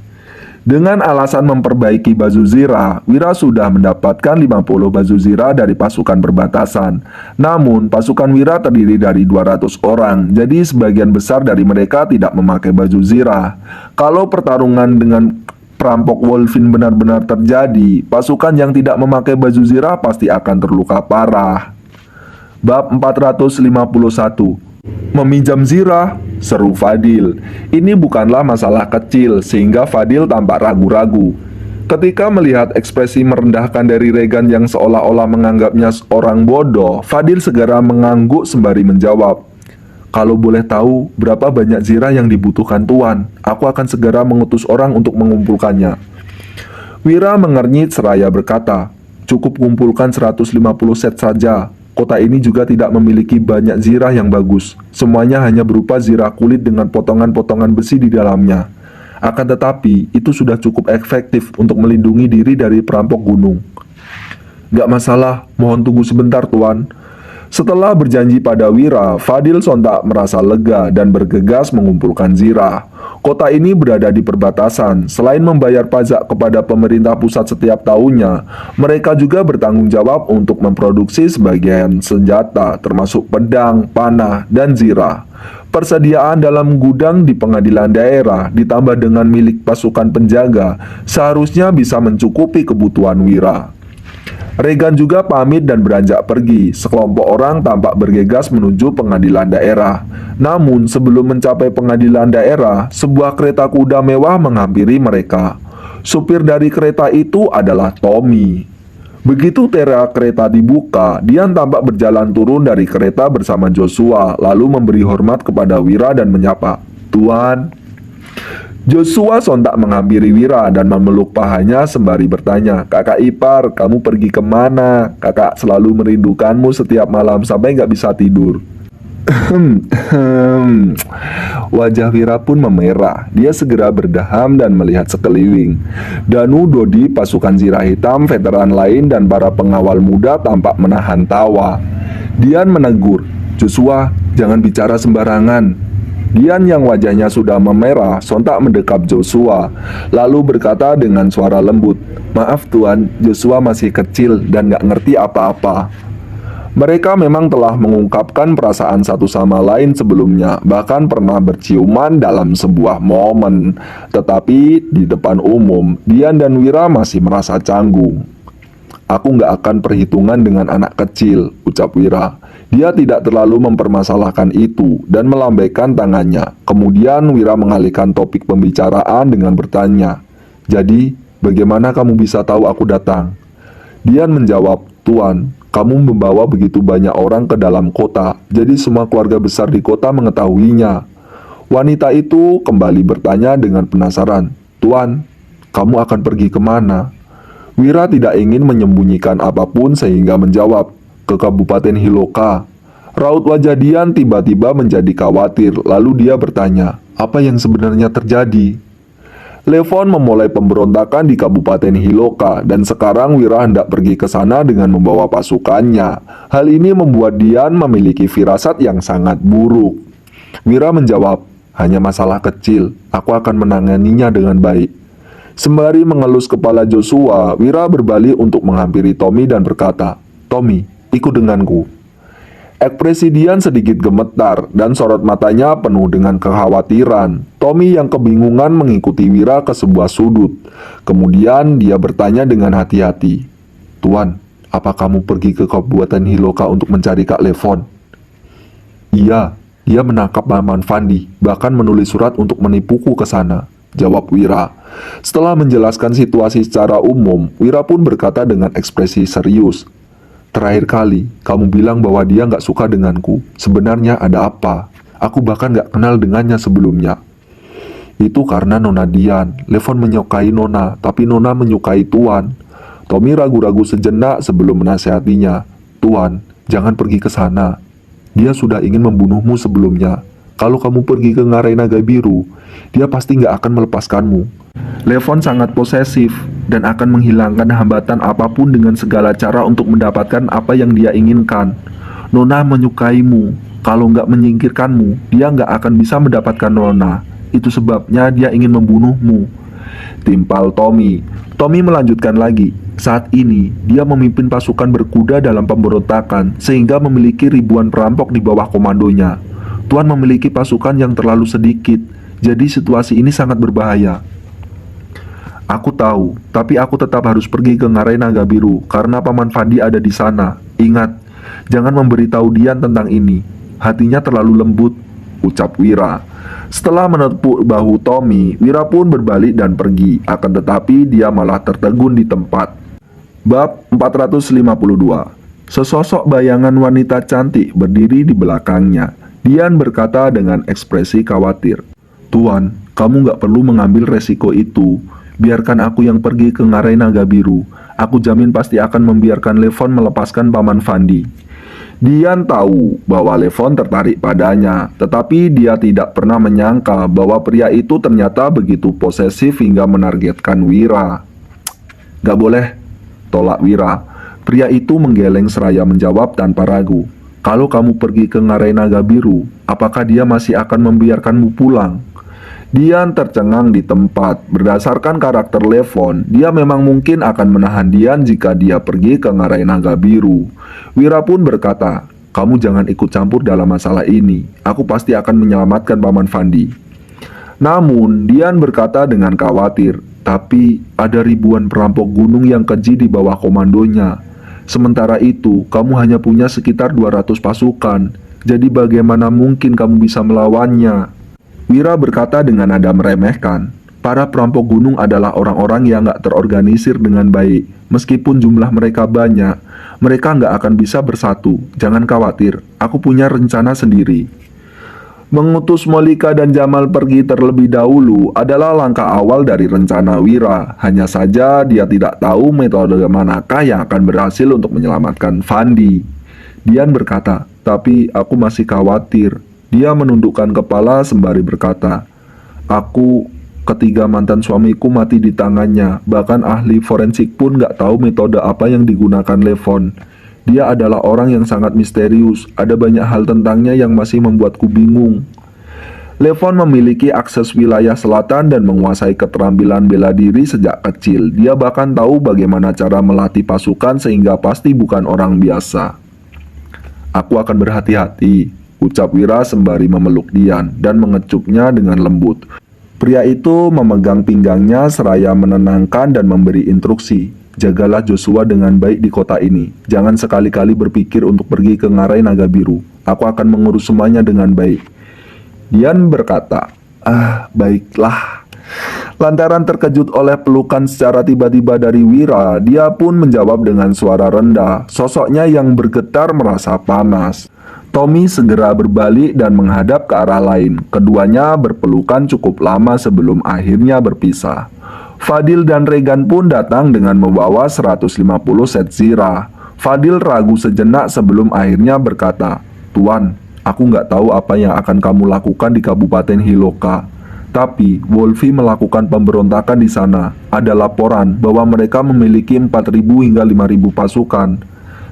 Dengan alasan memperbaiki baju zirah, Wira sudah mendapatkan 50 baju zirah dari pasukan perbatasan. Namun, pasukan Wira terdiri dari 200 orang, jadi sebagian besar dari mereka tidak memakai baju zirah. Kalau pertarungan dengan perampok Wolfin benar-benar terjadi, pasukan yang tidak memakai baju zirah pasti akan terluka parah. Bab 451. Meminjam zirah, seru Fadil. Ini bukanlah masalah kecil, sehingga Fadil tampak ragu-ragu. Ketika melihat ekspresi merendahkan dari Regan yang seolah-olah menganggapnya orang bodoh, Fadil segera mengangguk sembari menjawab, "Kalau boleh tahu berapa banyak zirah yang dibutuhkan Tuan, aku akan segera mengutus orang untuk mengumpulkannya." Wira mengernyit seraya berkata, "Cukup kumpulkan 150 set saja. Kota ini juga tidak memiliki banyak zirah yang bagus. Semuanya hanya berupa zirah kulit dengan potongan-potongan besi di dalamnya. Akan tetapi, itu sudah cukup efektif untuk melindungi diri dari perampok gunung." "Gak masalah, mohon tunggu sebentar Tuan." Setelah berjanji pada Wira, Fadil sontak merasa lega dan bergegas mengumpulkan zirah. Kota ini berada di perbatasan. Selain membayar pajak kepada pemerintah pusat setiap tahunnya, mereka juga bertanggung jawab untuk memproduksi sebagian senjata, termasuk pedang, panah, dan zirah. Persediaan dalam gudang di pengadilan daerah, ditambah dengan milik pasukan penjaga, seharusnya bisa mencukupi kebutuhan Wira. Regan juga pamit dan beranjak pergi. Sekelompok orang tampak bergegas menuju pengadilan daerah. Namun sebelum mencapai pengadilan daerah, sebuah kereta kuda mewah menghampiri mereka. Supir dari kereta itu adalah Tommy. Begitu tera kereta dibuka, Dian tampak berjalan turun dari kereta bersama Joshua, lalu memberi hormat kepada Wira dan menyapa, "Tuan." Joshua sontak menghampiri Wira dan memeluk pahanya sembari bertanya, "Kakak ipar, kamu pergi kemana? Kakak selalu merindukanmu setiap malam sampai nggak bisa tidur." Wajah Wira pun memerah. Dia segera berdaham dan melihat sekeliling. Danu, Dodi, pasukan zirah hitam, veteran lain, dan para pengawal muda tampak menahan tawa. Dian menegur, "Joshua, jangan bicara sembarangan." Dian yang wajahnya sudah memerah sontak mendekap Joshua, lalu berkata dengan suara lembut, "Maaf Tuan, Joshua masih kecil dan gak ngerti apa-apa." Mereka memang telah mengungkapkan perasaan satu sama lain sebelumnya, bahkan pernah berciuman dalam sebuah momen. Tetapi di depan umum, Dian dan Wira masih merasa canggung. "Aku gak akan perhitungan dengan anak kecil," ucap Wira. Dia tidak terlalu mempermasalahkan itu dan melambaikan tangannya. Kemudian Wira mengalihkan topik pembicaraan dengan bertanya, "Jadi, bagaimana kamu bisa tahu aku datang?" Dian menjawab, "Tuan, kamu membawa begitu banyak orang ke dalam kota, jadi semua keluarga besar di kota mengetahuinya." Wanita itu kembali bertanya dengan penasaran, "Tuan, kamu akan pergi kemana?" Wira tidak ingin menyembunyikan apapun sehingga menjawab, "Ke Kabupaten Hiloka." Raut wajah Dian tiba-tiba menjadi khawatir, lalu dia bertanya, "Apa yang sebenarnya terjadi?" Levon memulai pemberontakan di Kabupaten Hiloka dan sekarang Wira hendak pergi ke sana dengan membawa pasukannya. Hal ini membuat Dian memiliki firasat yang sangat buruk. Wira menjawab, "Hanya masalah kecil, aku akan menanganinya dengan baik." Sembari mengelus kepala Joshua, Wira berbalik untuk menghampiri Tommy dan berkata, "Tommy, ikut denganku." Ekspresi Dian sedikit gemetar dan sorot matanya penuh dengan kekhawatiran. Tommy yang kebingungan mengikuti Wira ke sebuah sudut. Kemudian dia bertanya dengan hati-hati, "Tuan, apa kamu pergi ke Kabupaten Hiloka untuk mencari Kak Levon?" "Iya, dia menangkap Paman Fandi, bahkan menulis surat untuk menipuku ke sana," jawab Wira. Setelah menjelaskan situasi secara umum, Wira pun berkata dengan ekspresi serius, "Terakhir kali, kamu bilang bahwa dia nggak suka denganku. Sebenarnya ada apa? Aku bahkan nggak kenal dengannya sebelumnya." Itu karena Nona Dian. Levon menyukai Nona, tapi Nona menyukai Tuan. Tommy ragu-ragu sejenak sebelum menasihatinya. Tuan, jangan pergi ke sana. Dia sudah ingin membunuhmu sebelumnya. Kalau kamu pergi ke Ngarai Naga Biru, dia pasti nggak akan melepaskanmu. Levon sangat posesif dan akan menghilangkan hambatan apapun dengan segala cara untuk mendapatkan apa yang dia inginkan. Nona menyukaimu. Kalau nggak menyingkirkanmu, dia nggak akan bisa mendapatkan Nona. Itu sebabnya dia ingin membunuhmu. Timpal Tommy. Tommy melanjutkan lagi. Saat ini, dia memimpin pasukan berkuda dalam pemberontakan sehingga memiliki ribuan perampok di bawah komandonya. Tuan memiliki pasukan yang terlalu sedikit, jadi situasi ini sangat berbahaya. Aku tahu, tapi aku tetap harus pergi ke Ngarai Naga Biru karena Paman Fandi ada di sana. Ingat, jangan memberitahu Dian tentang ini. Hatinya terlalu lembut, ucap Wira. Setelah menepuk bahu Tommy, Wira pun berbalik dan pergi. Akan tetapi dia malah tertegun di tempat. Bab 452. Sesosok bayangan wanita cantik berdiri di belakangnya. Dian berkata dengan ekspresi khawatir. Tuan, kamu nggak perlu mengambil resiko itu. Biarkan aku yang pergi ke Ngarai Naga Biru. Aku jamin pasti akan membiarkan Levon melepaskan Paman Fandi. Dian tahu bahwa Levon tertarik padanya, tetapi dia tidak pernah menyangka bahwa pria itu ternyata begitu posesif hingga menargetkan Wira. Gak boleh, tolak Wira. Pria itu menggeleng seraya menjawab tanpa ragu. Kalau kamu pergi ke Ngarai Naga Biru, apakah dia masih akan membiarkanmu pulang? Dian tercengang di tempat. Berdasarkan karakter Levon, dia memang mungkin akan menahan Dian jika dia pergi ke Ngarai Naga Biru. Wira pun berkata, kamu jangan ikut campur dalam masalah ini. Aku pasti akan menyelamatkan Paman Fandi. Namun, Dian berkata dengan khawatir, tapi ada ribuan perampok gunung yang keji di bawah komandonya. Sementara itu, kamu hanya punya sekitar 200 pasukan. Jadi bagaimana mungkin kamu bisa melawannya? Wira berkata dengan nada meremehkan. Para perampok gunung adalah orang-orang yang gak terorganisir dengan baik. Meskipun jumlah mereka banyak, mereka gak akan bisa bersatu. Jangan khawatir, aku punya rencana sendiri. Mengutus Molika dan Jamal pergi terlebih dahulu adalah langkah awal dari rencana Wira. Hanya saja dia tidak tahu metode manakah yang akan berhasil untuk menyelamatkan Fandi. Dian berkata, tapi aku masih khawatir. Dia menundukkan kepala sembari berkata, ketiga mantan suamiku mati di tangannya. Bahkan ahli forensik pun gak tahu metode apa yang digunakan Levon. Dia adalah orang yang sangat misterius. Ada banyak hal tentangnya yang masih membuatku bingung. Levon memiliki akses wilayah selatan dan menguasai keterampilan bela diri sejak kecil. Dia bahkan tahu bagaimana cara melatih pasukan sehingga pasti bukan orang biasa. Aku akan berhati-hati, ucap Wira sembari memeluk Dian dan mengecupnya dengan lembut. Pria itu memegang pinggangnya seraya menenangkan dan memberi instruksi. Jagalah Joshua dengan baik di kota ini. Jangan sekali-kali berpikir untuk pergi ke Ngarai Naga Biru. Aku akan mengurus semuanya dengan baik. Dian berkata, baiklah. Lantaran terkejut oleh pelukan secara tiba-tiba dari Wira, dia pun menjawab dengan suara rendah. Sosoknya yang bergetar merasa panas. Tommy segera berbalik dan menghadap ke arah lain. Keduanya berpelukan cukup lama sebelum akhirnya berpisah. Fadil dan Regan pun datang dengan membawa 150 set zirah. Fadil ragu sejenak sebelum akhirnya berkata, Tuan, aku nggak tahu apa yang akan kamu lakukan di Kabupaten Hiloka. Tapi Wolfi melakukan pemberontakan di sana. Ada laporan bahwa mereka memiliki 4.000 hingga 5.000 pasukan.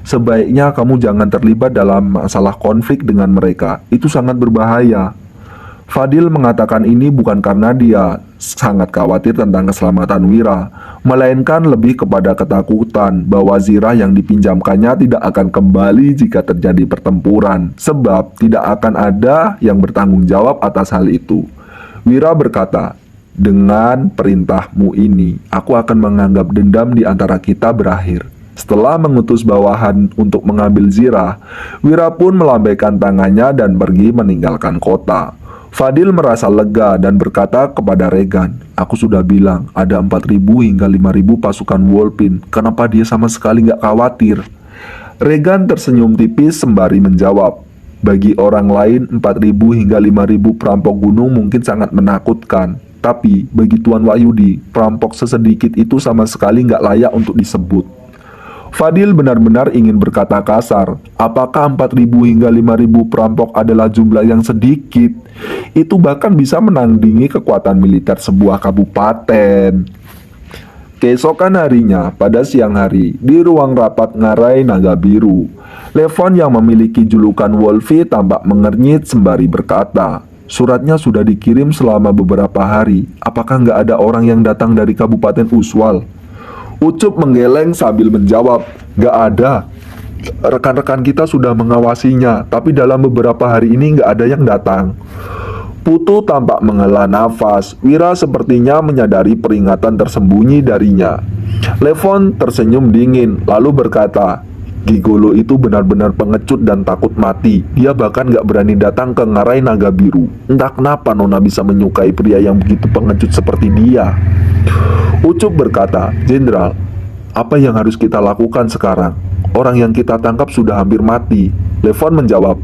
Sebaiknya kamu jangan terlibat dalam masalah konflik dengan mereka. Itu sangat berbahaya. Fadil mengatakan ini bukan karena dia sangat khawatir tentang keselamatan Wira, melainkan lebih kepada ketakutan bahwa zirah yang dipinjamkannya tidak akan kembali jika terjadi pertempuran, sebab tidak akan ada yang bertanggung jawab atas hal itu. Wira berkata, dengan perintahmu ini, aku akan menganggap dendam di antara kita berakhir. Setelah mengutus bawahan untuk mengambil zirah, Wira pun melambaikan tangannya dan pergi meninggalkan kota. Fadil merasa lega dan berkata kepada Regan, aku sudah bilang ada 4.000 hingga 5.000 pasukan Wolpin. Kenapa dia sama sekali nggak khawatir? Regan tersenyum tipis sembari menjawab, bagi orang lain 4.000 hingga 5.000 perampok gunung mungkin sangat menakutkan. Tapi bagi Tuan Wahyudi, perampok sesedikit itu sama sekali nggak layak untuk disebut. Fadil benar-benar ingin berkata kasar. Apakah 4.000 hingga 5.000 perampok adalah jumlah yang sedikit? Itu bahkan bisa menandingi kekuatan militer sebuah kabupaten. Keesokan harinya, pada siang hari, di ruang rapat ngarai Naga Biru, Levon yang memiliki julukan Wolfie tampak mengernyit sembari berkata, "Suratnya sudah dikirim selama beberapa hari. Apakah nggak ada orang yang datang dari Kabupaten Uswal?" Ucup menggeleng sambil menjawab, "Nggak ada. Rekan-rekan kita sudah mengawasinya, tapi dalam beberapa hari ini nggak ada yang datang." Putu tampak menghela nafas. Wira sepertinya menyadari peringatan tersembunyi darinya. Levon tersenyum dingin, lalu berkata, "Gigolo itu benar-benar pengecut dan takut mati. Dia bahkan gak berani datang ke ngarai Naga Biru. Entah kenapa Nona bisa menyukai pria yang begitu pengecut seperti dia." Ucup berkata, "Jenderal, apa yang harus kita lakukan sekarang? Orang yang kita tangkap sudah hampir mati." Levon menjawab,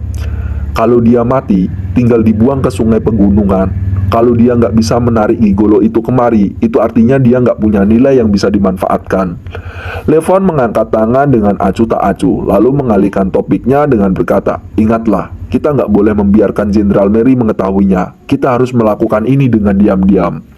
"Kalau dia mati, tinggal dibuang ke sungai pegunungan. Kalau dia nggak bisa menarik gigolo itu kemari, itu artinya dia nggak punya nilai yang bisa dimanfaatkan." Levon mengangkat tangan dengan acuh tak acuh, lalu mengalihkan topiknya dengan berkata, "Ingatlah, kita nggak boleh membiarkan Jenderal Mary mengetahuinya. Kita harus melakukan ini dengan diam-diam."